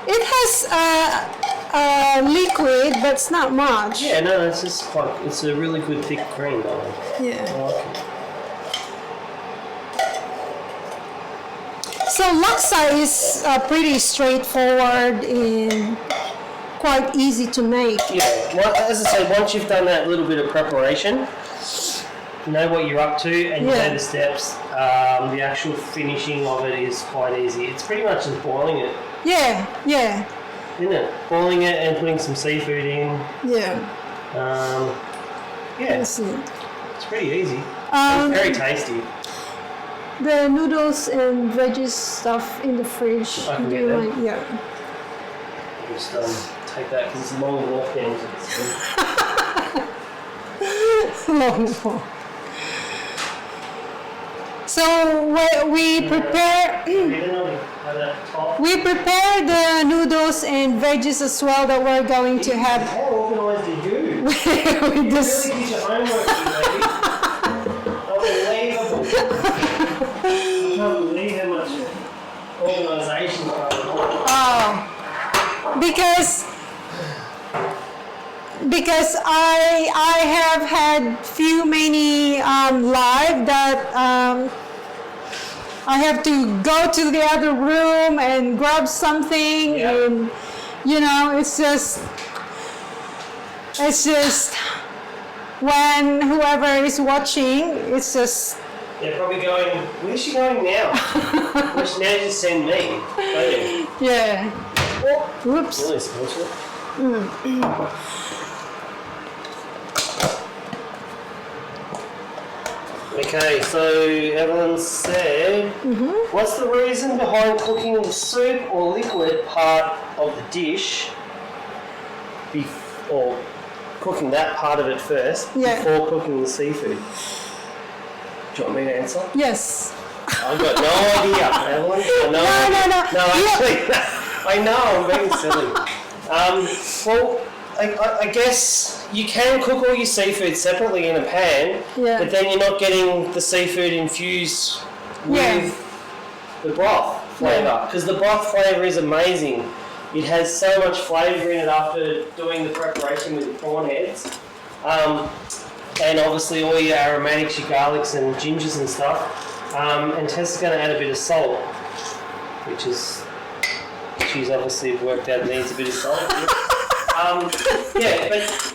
it has liquid, but it's not much. Yeah, no, it's just it's a really good thick cream, that one. Yeah. I like it. So LAKSA is pretty straightforward and quite easy to make. Yeah, well, as I say, once you've done that little bit of preparation, you know what you're up to and you know the steps, the actual finishing of it is quite easy. It's pretty much just boiling it. Yeah, yeah. Isn't it? Boiling it and putting some seafood in. Yeah. Yeah, That's it. it's pretty easy. It's very tasty. The noodles and veggies stuff in the fridge. I can Do get you that. mind? Yeah. Just take that because it's long walk down. Long walk. So we prepare the noodles and veggies as well that we're going to have. How organised are you? with You this. really did your homework, you lady. Unbelievable. I can't believe how much organisation going on. Oh, because I have had many live that I have to go to the other room and grab something, and you know, it's just when whoever is watching, it's just. They're probably going, where's she going now? Well, she now just send me. Don't you? Yeah. Whoops. Really smells it. Okay, so Evelyn said, what's the reason behind cooking the soup or liquid part of the dish, or cooking that part of it first before cooking the seafood? Do you want me to answer? Yes. I've got no idea, Evelyn. No, actually, I know, I'm being silly. Well, I guess you can cook all your seafood separately in a pan, but then you're not getting the seafood infused with the broth flavour, because the broth flavour is amazing. It has so much flavour in it after doing the preparation with the prawn heads. And obviously all your aromatics, your garlics and gingers and stuff. And Tess is going to add a bit of salt, which is, she's obviously worked out needs a bit of salt. But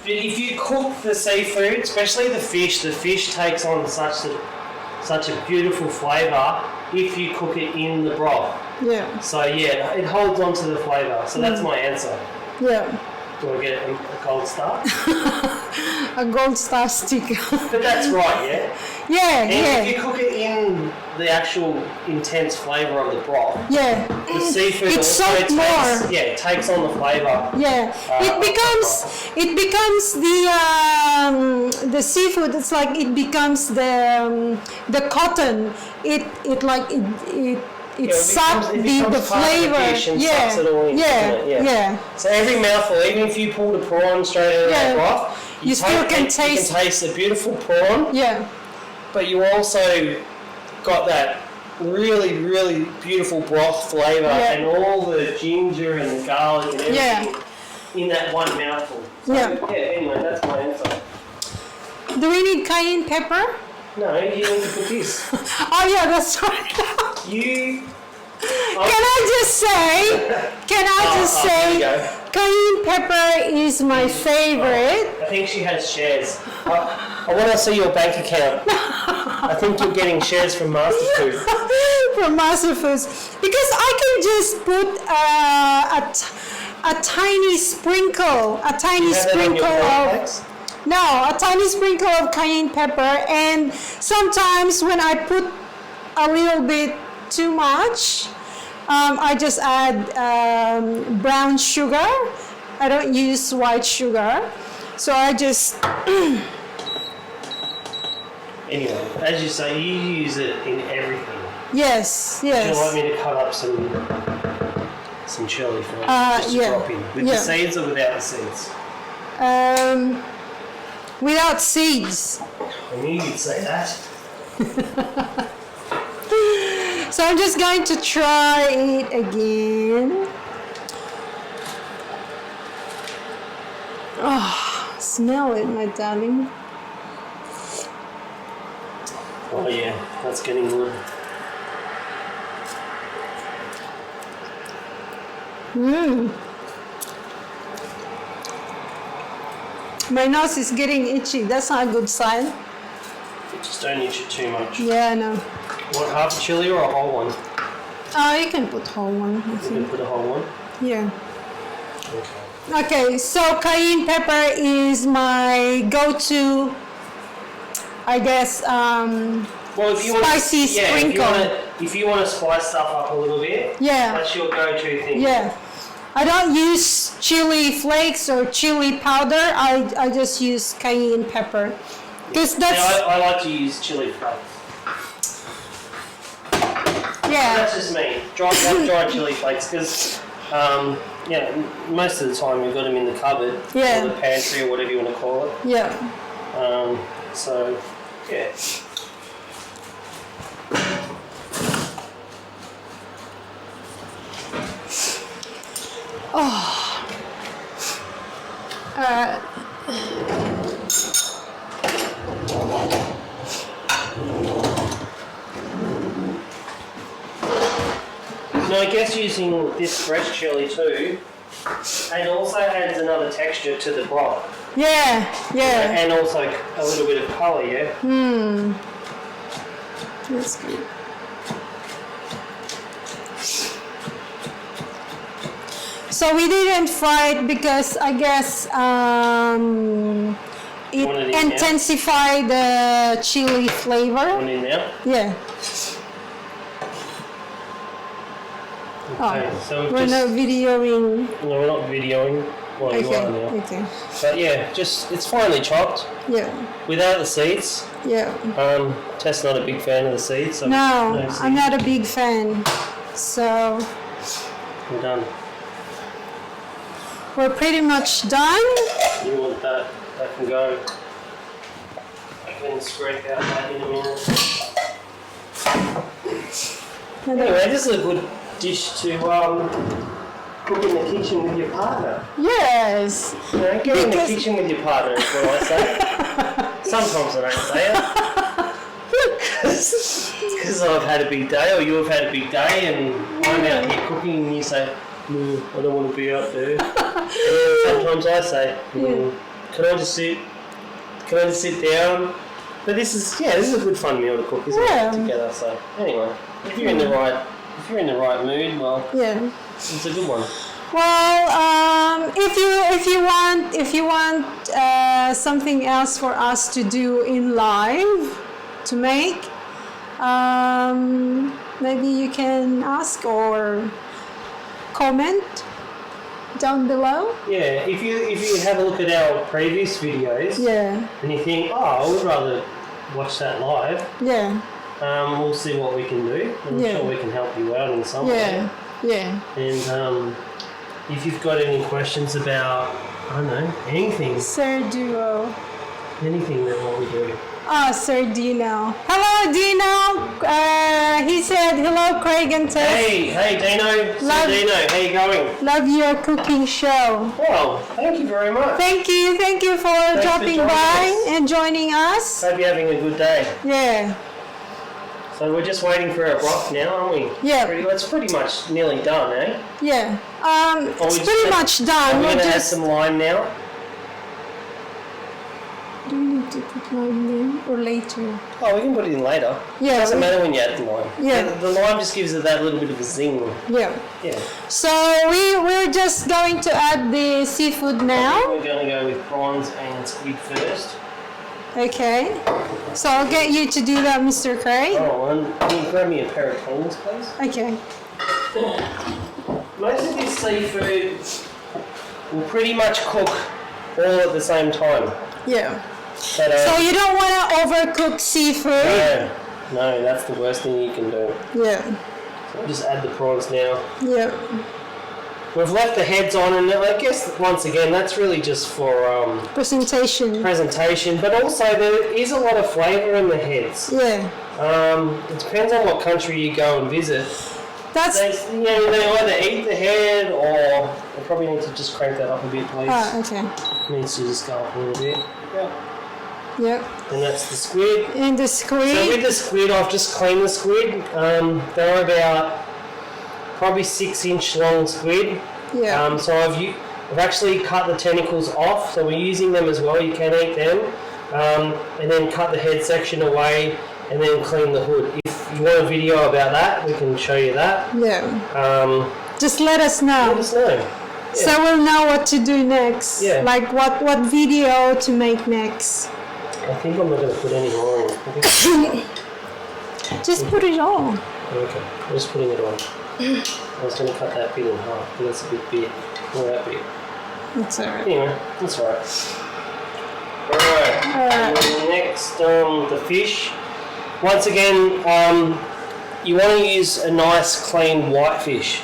if you cook the seafood, especially the fish takes on such a beautiful flavour if you cook it in the broth. Yeah. So it holds on to the flavour. So that's my answer. Yeah. Do I get a gold star? A gold star sticker. But that's right, yeah? Yeah, and if you cook it in the actual intense flavour of the broth, the seafood also takes on the flavour. Yeah, it becomes the seafood. It's like it becomes the cotton. It sucks the flavor. So every mouthful, even if you pull the prawn straight out of the broth, you still can taste. You can taste the beautiful prawn. Yeah. But you also got that really, really beautiful broth flavour and all the ginger and the garlic and everything in that one mouthful. So, anyway, that's my answer. Do we need cayenne pepper? No, you need to put this. Oh yeah, that's right. Can I just say, cayenne pepper is my favorite. I think she has shares. I want to see your bank account. I think you're getting shares from Masterfood. From Masterfoods. Because I can just put a tiny sprinkle of cayenne pepper, and sometimes when I put a little bit too much, I just add brown sugar. I don't use white sugar, so I just anyway, as you say, you use it in everything. Yes. Would you like me to cut up some chili for you? Just drop in with the seeds or without the seeds? without seeds. I knew you'd say that. So I'm just going to try it again. Oh, smell it, my darling. Oh yeah, that's getting good. My nose is getting itchy. That's not a good sign. Just don't itch it too much. Yeah, I know. What, half a chili or a whole one? Oh, you can put whole one. I You think. can put a whole one. Yeah. Okay. Okay, so cayenne pepper is my go-to, I guess, Well, if you spicy want, sprinkle. if you want to spice stuff up a little bit, Yeah. that's your go-to thing. Yeah. I don't use chili flakes or chili powder. I just use cayenne pepper. Because Now, that's, I like to use chili flakes. yeah. That's just me. Dry chili flakes, because most of the time you've got them in the cupboard, Yeah. or the pantry, or whatever you want to call it. Yeah. So, yeah. Now, I guess using this fresh chili too, and also adds another texture to the broth, Yeah. Yeah. and also a little bit of colour, yeah? That's good. So we didn't fry it because I guess it Want it in now? intensified the chili flavor. One in now. Yeah. Okay, so we've We're just, not videoing. no, we're not videoing. Well, you Okay. are now. Okay. But yeah, just it's finely chopped Yeah. without the seeds. Yeah. Tess not a big fan of the seeds. So No, seeds. I'm not a big fan. So We're done. we're pretty much done. You want that? That can go. I can scrape out that in a minute. Anyway, this is a good dish to cook in the kitchen with your partner. Yes. You know, get in the Because- kitchen with your partner is what I say. Sometimes I don't say it. Because I've had a big day, or you have had a big day, and I'm out here cooking, and you say, no, I don't want to be out there. And then sometimes I say, can I just sit? Can I just sit down? But this is a good fun meal to cook, isn't Yeah. it? Together. So anyway, if you're in the right mood, well, Yeah. it's a good one. Well, if you want something else for us to do in live to make, maybe you can ask or comment down below. Yeah, if you have a look at our previous videos, Yeah. and you think, I would rather watch that live, Yeah. we'll see what we can do. I'm Yeah. sure we can help you out in some way. Yeah. Yeah. And if you've got any questions about, I don't know, anything Sir Duo. that what we do. Ah, Sir Dino. Hello, Dino. He said hello, Craig and Tess. Hey, Dino. Love- So Dino, how you going? Love your cooking show. Well, thank you very much. Thank you for for dropping joining by us. and joining us. Hope you're having a good day. Yeah. So we're just waiting for our broth now, aren't we? Yeah. It's pretty much nearly done, eh? Yeah. It's we just pretty have- much done. We're We're going to add just. some lime now. Do we need to put lime in or later? Oh, we can put it in later. Yeah, It doesn't we- matter when you add the lime. Yeah. The lime just gives it that little bit of a zing. Yeah. Yeah. So we're just going to add the seafood now. We're going to go with prawns and squid first. Okay. So I'll get you to do that, Mr. Craig. Oh, and can you grab me a pair of cleaners, please? Okay. Most of this seafood will pretty much cook all at the same time. Yeah. But, So you don't want to overcook seafood. no, that's the worst thing you can do. Yeah. So I'll just add the prawns now. Yeah. we've left the heads on, and I guess once again that's really just for Presentation. but also there is a lot of flavour in the heads. Yeah. It depends on what country you go and visit. That's. They either eat the head, or I probably need to just crank that up a bit, please. Oh, okay. Needs to just go up a little bit. Yeah. Yep. And that's the squid. And the squid. So with the squid, I've just cleaned the squid. They're about probably 6-inch long squid. Yeah. So I've actually cut the tentacles off, so we're using them as well. You can eat them, and then cut the head section away, and then clean the hood. If you want a video about that, we can show you that. Yeah. Just let us know. Let us know. Yeah. So we'll know what to do next. Yeah. Like what video to make next. I think I'm not going to put any more in. Just put it on. Okay, I'm just putting it on. I was going to cut that bit in half, but that's a bit big. Not that big. That's alright. Anyway, that's alright. Alright, and then next, the fish. Once again, you want to use a nice clean white fish.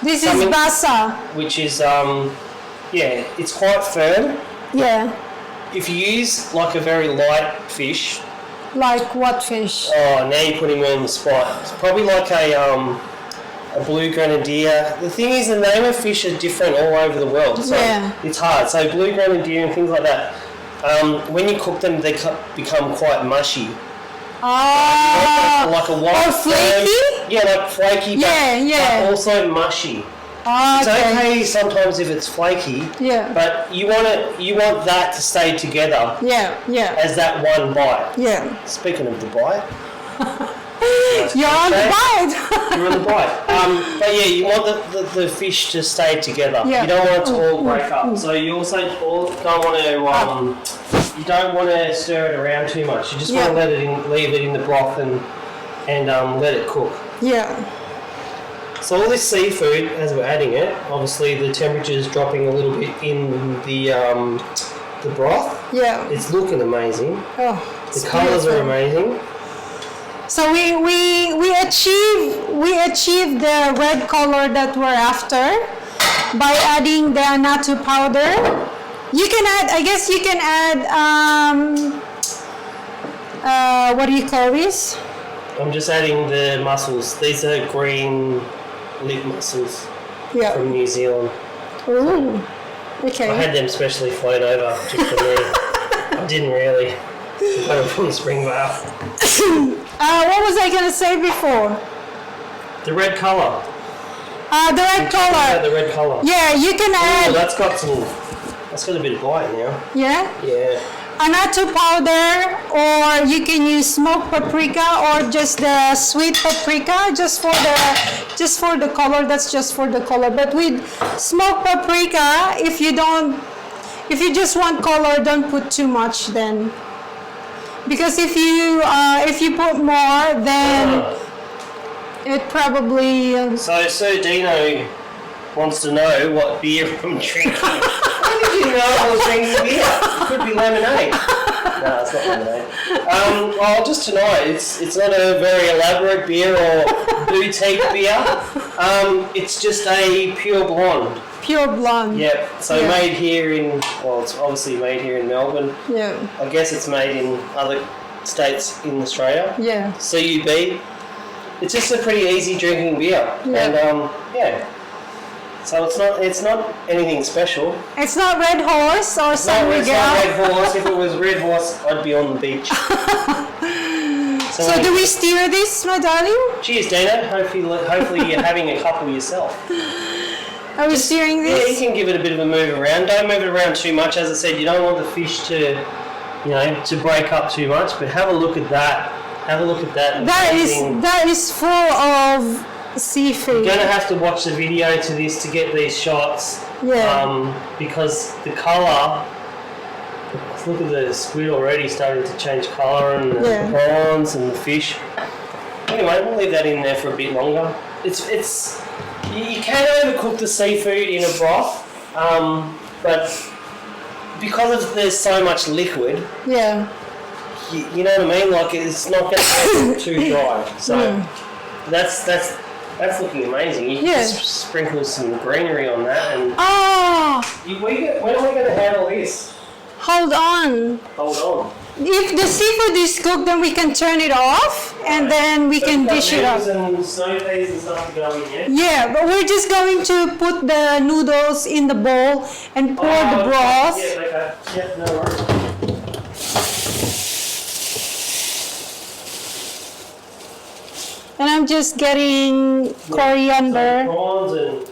This is basa. Which is, it's quite firm. Yeah. If you use like a very light fish. Like what fish? Oh, now you're putting me on the spot. It's probably like a blue grenadier. The thing is, the name of fish are different all over the world, so it's hard. So blue grenadier and things like that. When you cook them, they become quite mushy. Oh. Like a white. Or flaky? Yeah, like flaky. But also mushy. Oh, it's okay sometimes if it's flaky. Yeah. But you want that to stay together. Yeah. Yeah. As that one bite. Yeah. Speaking of the bite. You're on the bite. You're on the bite. But yeah, you want the fish to stay together. Yeah. You don't want it to all break up. So you also don't want to stir it around too much. You just want to leave it in the broth and let it cook. Yeah. So all this seafood, as we're adding it, obviously the temperature is dropping a little bit in the broth. Yeah. It's looking amazing. Oh. The colours are amazing. So we achieved the red color that we're after by adding the annatto powder. You can add, I guess you can add, what do you call this? I'm just adding the mussels. These are green lip mussels from New Zealand. Ooh, okay. I had them specially flown over just for me. I didn't really. I got them from Springvale. What was I going to say before? The red colour. The red color. The red colour. Yeah, you can add. Oh, that's got a bit of bite now. Yeah? Yeah. Annatto powder, or you can use smoked paprika or just the sweet paprika just for the color. That's just for the color. But with smoked paprika, if you just want color, don't put too much then. Because if you put more, then it probably. So Sir Dino wants to know what beer I'm drinking. How did you know I was drinking beer? It could be lemonade. No, it's not lemonade. Well, just tonight, it's not a very elaborate beer or boutique beer. It's just a pure blonde. Pure blonde. Yep. So made here it's obviously made here in Melbourne. Yeah. I guess it's made in other states in Australia. Yeah. CUB. It's just a pretty easy drinking beer. Yeah. And so it's not anything special. It's not Red Horse or San Miguel. It's not Red Horse. If it was Red Horse, I'd be on the beach. So do we steer this, my darling? Cheers, Dana. Hopefully you're having a couple yourself. Are we steering this? Yeah, you can give it a bit of a move around. Don't move it around too much. As I said, you don't want the fish to break up too much. But have a look at that. Have a look at that. That is full of seafood. You're going to have to watch the video to this to get these shots. Yeah. Because the colour, look at the squid already starting to change colour, and the prawns and the fish. Anyway, we'll leave that in there for a bit longer. You can overcook the seafood in a broth, but because there's so much liquid, you know what I mean? Like, it's not going to get too dry. So that's That's looking amazing. You can Yeah. just sprinkle some greenery on that, and Oh, when are we going to handle this? hold on. Hold on. If the seafood is cooked, then we can turn it off and then we can dish it up. And snow peas and stuff to go in, yeah? Yeah, but we're just going to put the noodles in the bowl and pour the broth. Yeah, okay. Yeah, no worries. And I'm just getting coriander. So prawns and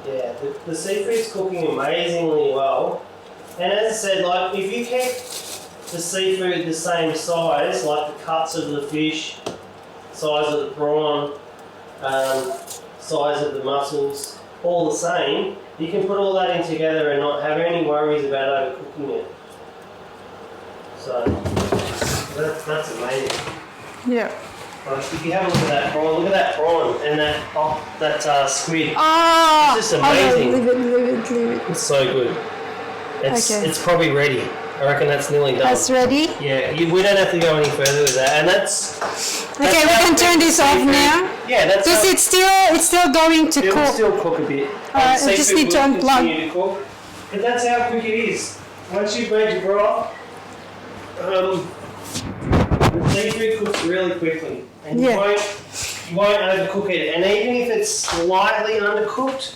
yeah, the seafood's cooking amazingly well. And as I said, like if you keep the seafood the same size, like the cuts of the fish, size of the prawn, size of the mussels, all the same, you can put all that in together and not have any worries about overcooking it. So that's amazing. Yeah. Like, if you have a look at that prawn and that squid. Ah, It's just amazing. Leave it. It's so good. Okay. It's probably ready. I reckon that's nearly done. That's ready. Yeah, we don't have to go any further with that, and that's Okay, we can turn this off now. Yeah, that's Because it's still going to it will cook. still cook a bit. I Seafood just need to will unplug. continue to cook. But that's how quick it is. Once you've made your broth, the seafood cooks really quickly, and Yeah. you won't overcook it. And even if it's slightly undercooked,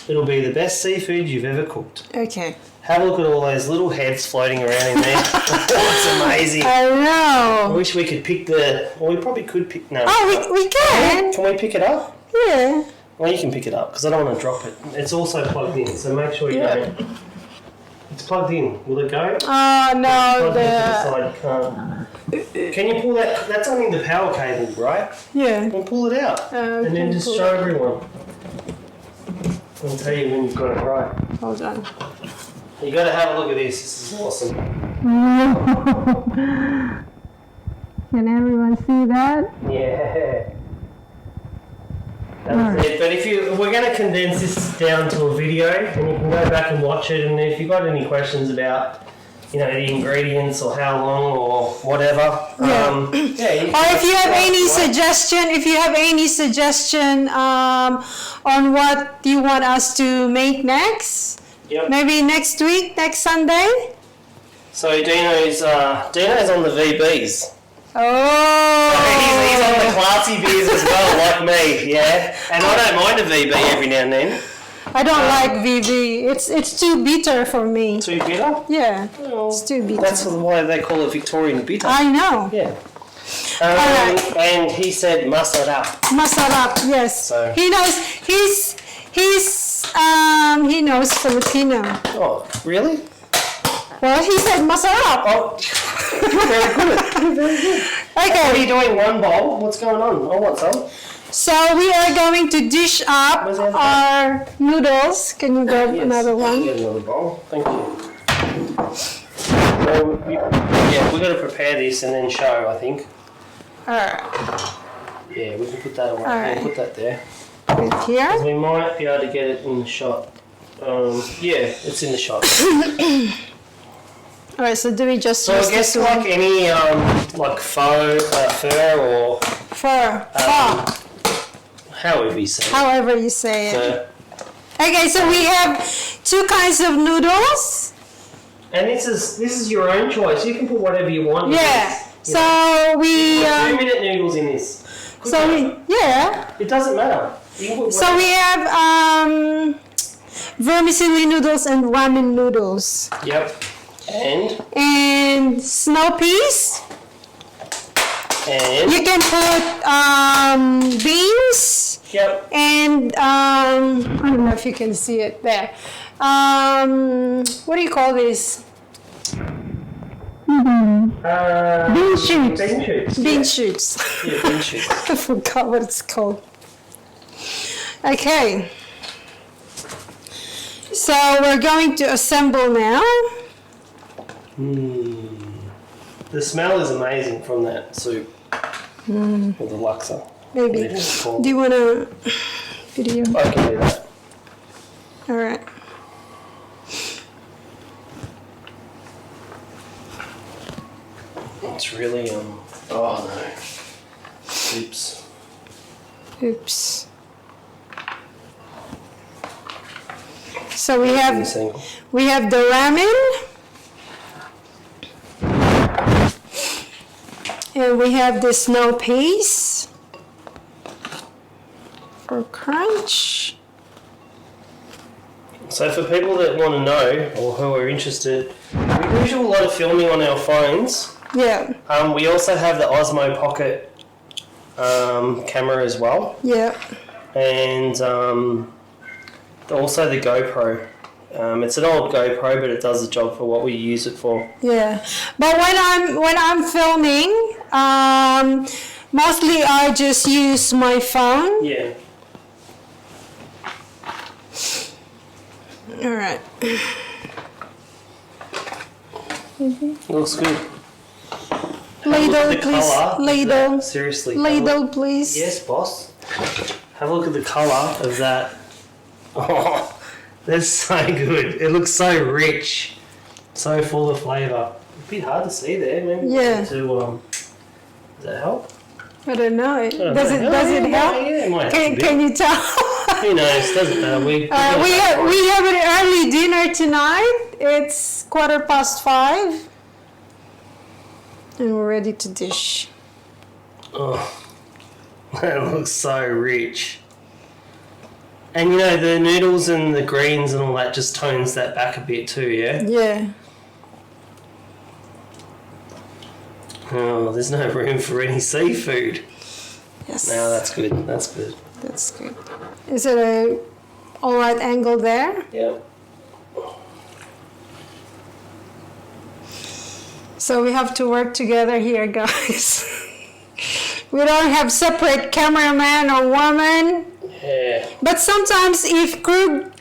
it'll be the best seafood you've ever cooked. Okay. Have a look at all those little heads floating around in there. It's amazing. I I know. wish we could pick well, we probably could pick. No. Oh, we can. Can we pick it up? Yeah. Well, you can pick it up because I don't want to drop it. It's also plugged in, so make sure you don't. It's plugged in. Will it go? Oh no, Plugged into the side, you can't. Can you pull that? That's only the power cable, right? yeah. Well, pull it out and then just show everyone. I'll tell you when you've got it right. Hold on. You got to have a look at this. This is awesome. Can everyone see that? Yeah. That's it. But we're going to condense this down to a video, and you can go back and watch it. And if you've got any questions about, the ingredients or how long or whatever, Yeah. yeah. Or if you have any suggestion, on what you want us to make next, Yep. maybe next week, next Sunday. So Dino's on the VBs. Oh. He's on the classy beers as well, like me, yeah. And I don't mind a VB every now and then. I don't like VB. It's too bitter for me. Too bitter? Yeah, Well, it's too bitter. that's why they call it Victorian bitter. I know. Yeah. Alright. And he said masarap. Masarap, yes. So- He knows. He knows Filipino. Oh, really? Well, he said masarap. Oh, you're very good. You're very good. What are Okay, you doing? One bowl? What's going on? I want some. so we are going to dish up Where's the other our noodles. Can you grab another one? Get another bowl. Thank you. So, we're going to prepare this and then show, I think. Alright, Yeah, we can put that away. Alright. We'll put that there. right here. We might be able to get it in the shot. Yeah, it's in the shot. Alright, so do we just So use I guess this like one? any like fur or Fur. however you say it. However you say it. Fur. Okay, so we have two kinds of noodles. And this is your own choice. You can put whatever you want. in Yeah. this. So we. 2-minute noodles in this. Yeah. It doesn't matter. You can put So we have vermicelli noodles and ramen noodles Yep. and snow peas. And You can put beans yep. and I don't know if you can see it there. What do you call this? Bean shoots. Bean shoots. Bean shoots. Yeah, bean shoots. I forgot what it's called. Okay. So we're going to assemble now. The smell is amazing from that soup. Or the LAKSA. Maybe. Whatever it's called. Do you want to video? I can do that. All right. It's really oh no. Soups. Oops. So we have the ramen. And we have the snow peas for crunch. So for people that want to know or who are interested, we do a lot of filming on our phones. Yeah. We also have the Osmo Pocket camera as well. Yeah. And also the GoPro. It's an old GoPro, but it does the job for what we use it for. Yeah, but when I'm filming, mostly I just use my phone. Yeah. All right. Looks good. Ladle, the please. colour. Ladle. Seriously. Ladle, please. Yes, boss. Have a look at the colour of that. Oh. That's so good. It looks so rich, so full of flavour. A bit hard to see there. Maybe Yeah. does that help? I don't know. Does it Yeah, help? Yeah, it might help a bit. Can you tell? Who knows? Doesn't matter. We have an early dinner tonight. It's 5:15, and we're ready to dish. Oh, that looks so rich. And you know, the noodles and the greens and all that just tones that back a bit too, yeah? Yeah. Oh, there's no room for any seafood. Yes. No, that's good. That's good. That's good. Is it a all right angle there? Yep. So we have to work together here, guys. We don't have separate cameraman or woman. Yeah. But sometimes if Craig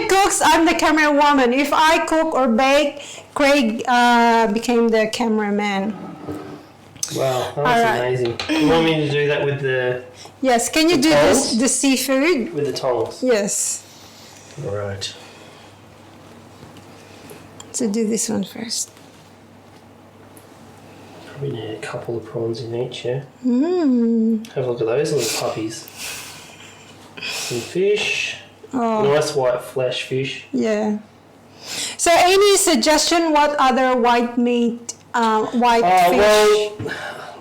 cooks, I'm the camera woman. If I cook or bake, Craig became the cameraman. Wow, that's amazing. You want me to do that with the... Yes, can you do this, the seafood? With the tongs? Yes. All right. So do this one first. We need a couple of prawns in each, yeah? Mmm. Have a look at those little puppies. Some fish. Oh. Nice white flesh fish. Yeah. So any suggestion what other white meat, white fish?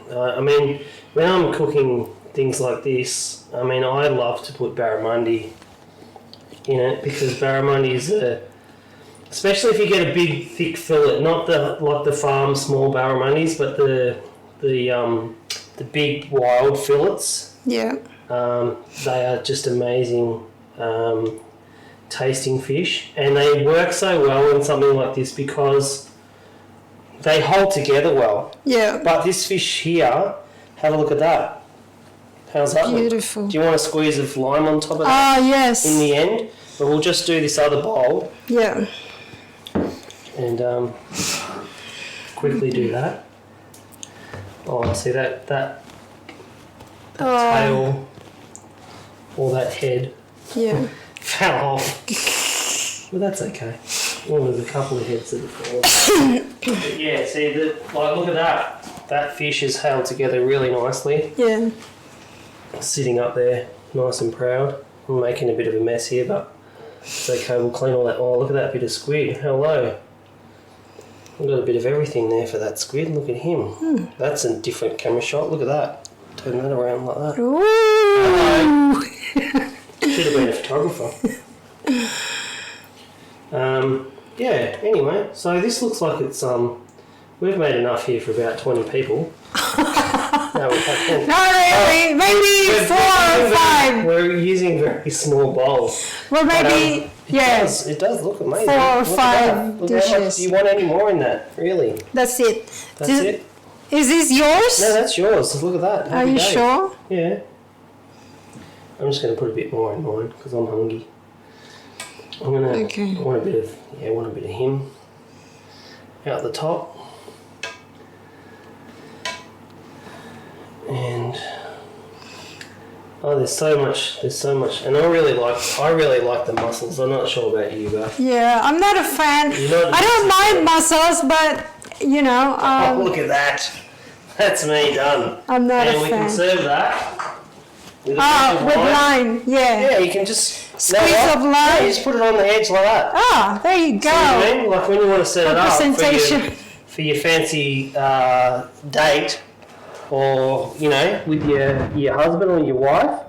Well, I mean, when I'm cooking things like this, I mean, I love to put barramundi in it because barramundi is especially if you get a big thick fillet, not like the farm small barramundis, but the big wild fillets. Yeah. They are just amazing tasting fish, and they work so well in something like this because they hold together well. Yeah. But this fish here, have a look at that. How's that? Beautiful. Do you want a squeeze of lime on top of that? Ah, yes. In the end, but we'll just do this other bowl. Yeah. And quickly do that. Oh, see that tail or that head Yeah. fell off. But that's okay. Well, there's a couple of heads that have fallen. But yeah, see look at that. That fish is held together really nicely. Yeah. Sitting up there, nice and proud. I'm making a bit of a mess here, but it's okay. We'll clean all that. Oh, look at that bit of squid. Hello. We've got a bit of everything there for that squid. Look at him. That's a different camera shot. Look at that. Turn that around like that. Ooh. Hello. Should have been a photographer. Yeah, anyway, so this looks like it's, we've made enough here for about 20 people. No, we have Not really. Maybe 4 or 5. We're using very small bowls. Well, maybe, It does look amazing. 4 or Look at 5 that. Look how much- dishes. do you want any more in that, really? That's it. That's it? Is this yours? No, that's yours. Look at that. Are Happy you days. sure? Yeah. I'm just going to put a bit more in mine because I'm hungry. I'm going to Okay. want a bit of him out the top. And there's so much, and I really like the mussels. I'm not sure about you, but Yeah, I'm not a fan. You're not a I don't mussel mind mussels, but you know. oh, look at that. That's me done. I'm not and a we fan. can serve that with a bit With of wine. lime, yeah. Yeah, you can just Squeeze what? of lime. Yeah, you just put it on the edge like that. Ah, there you go. See what I mean? Like when you want to set it up Representation. for your fancy date, or with your husband or your wife,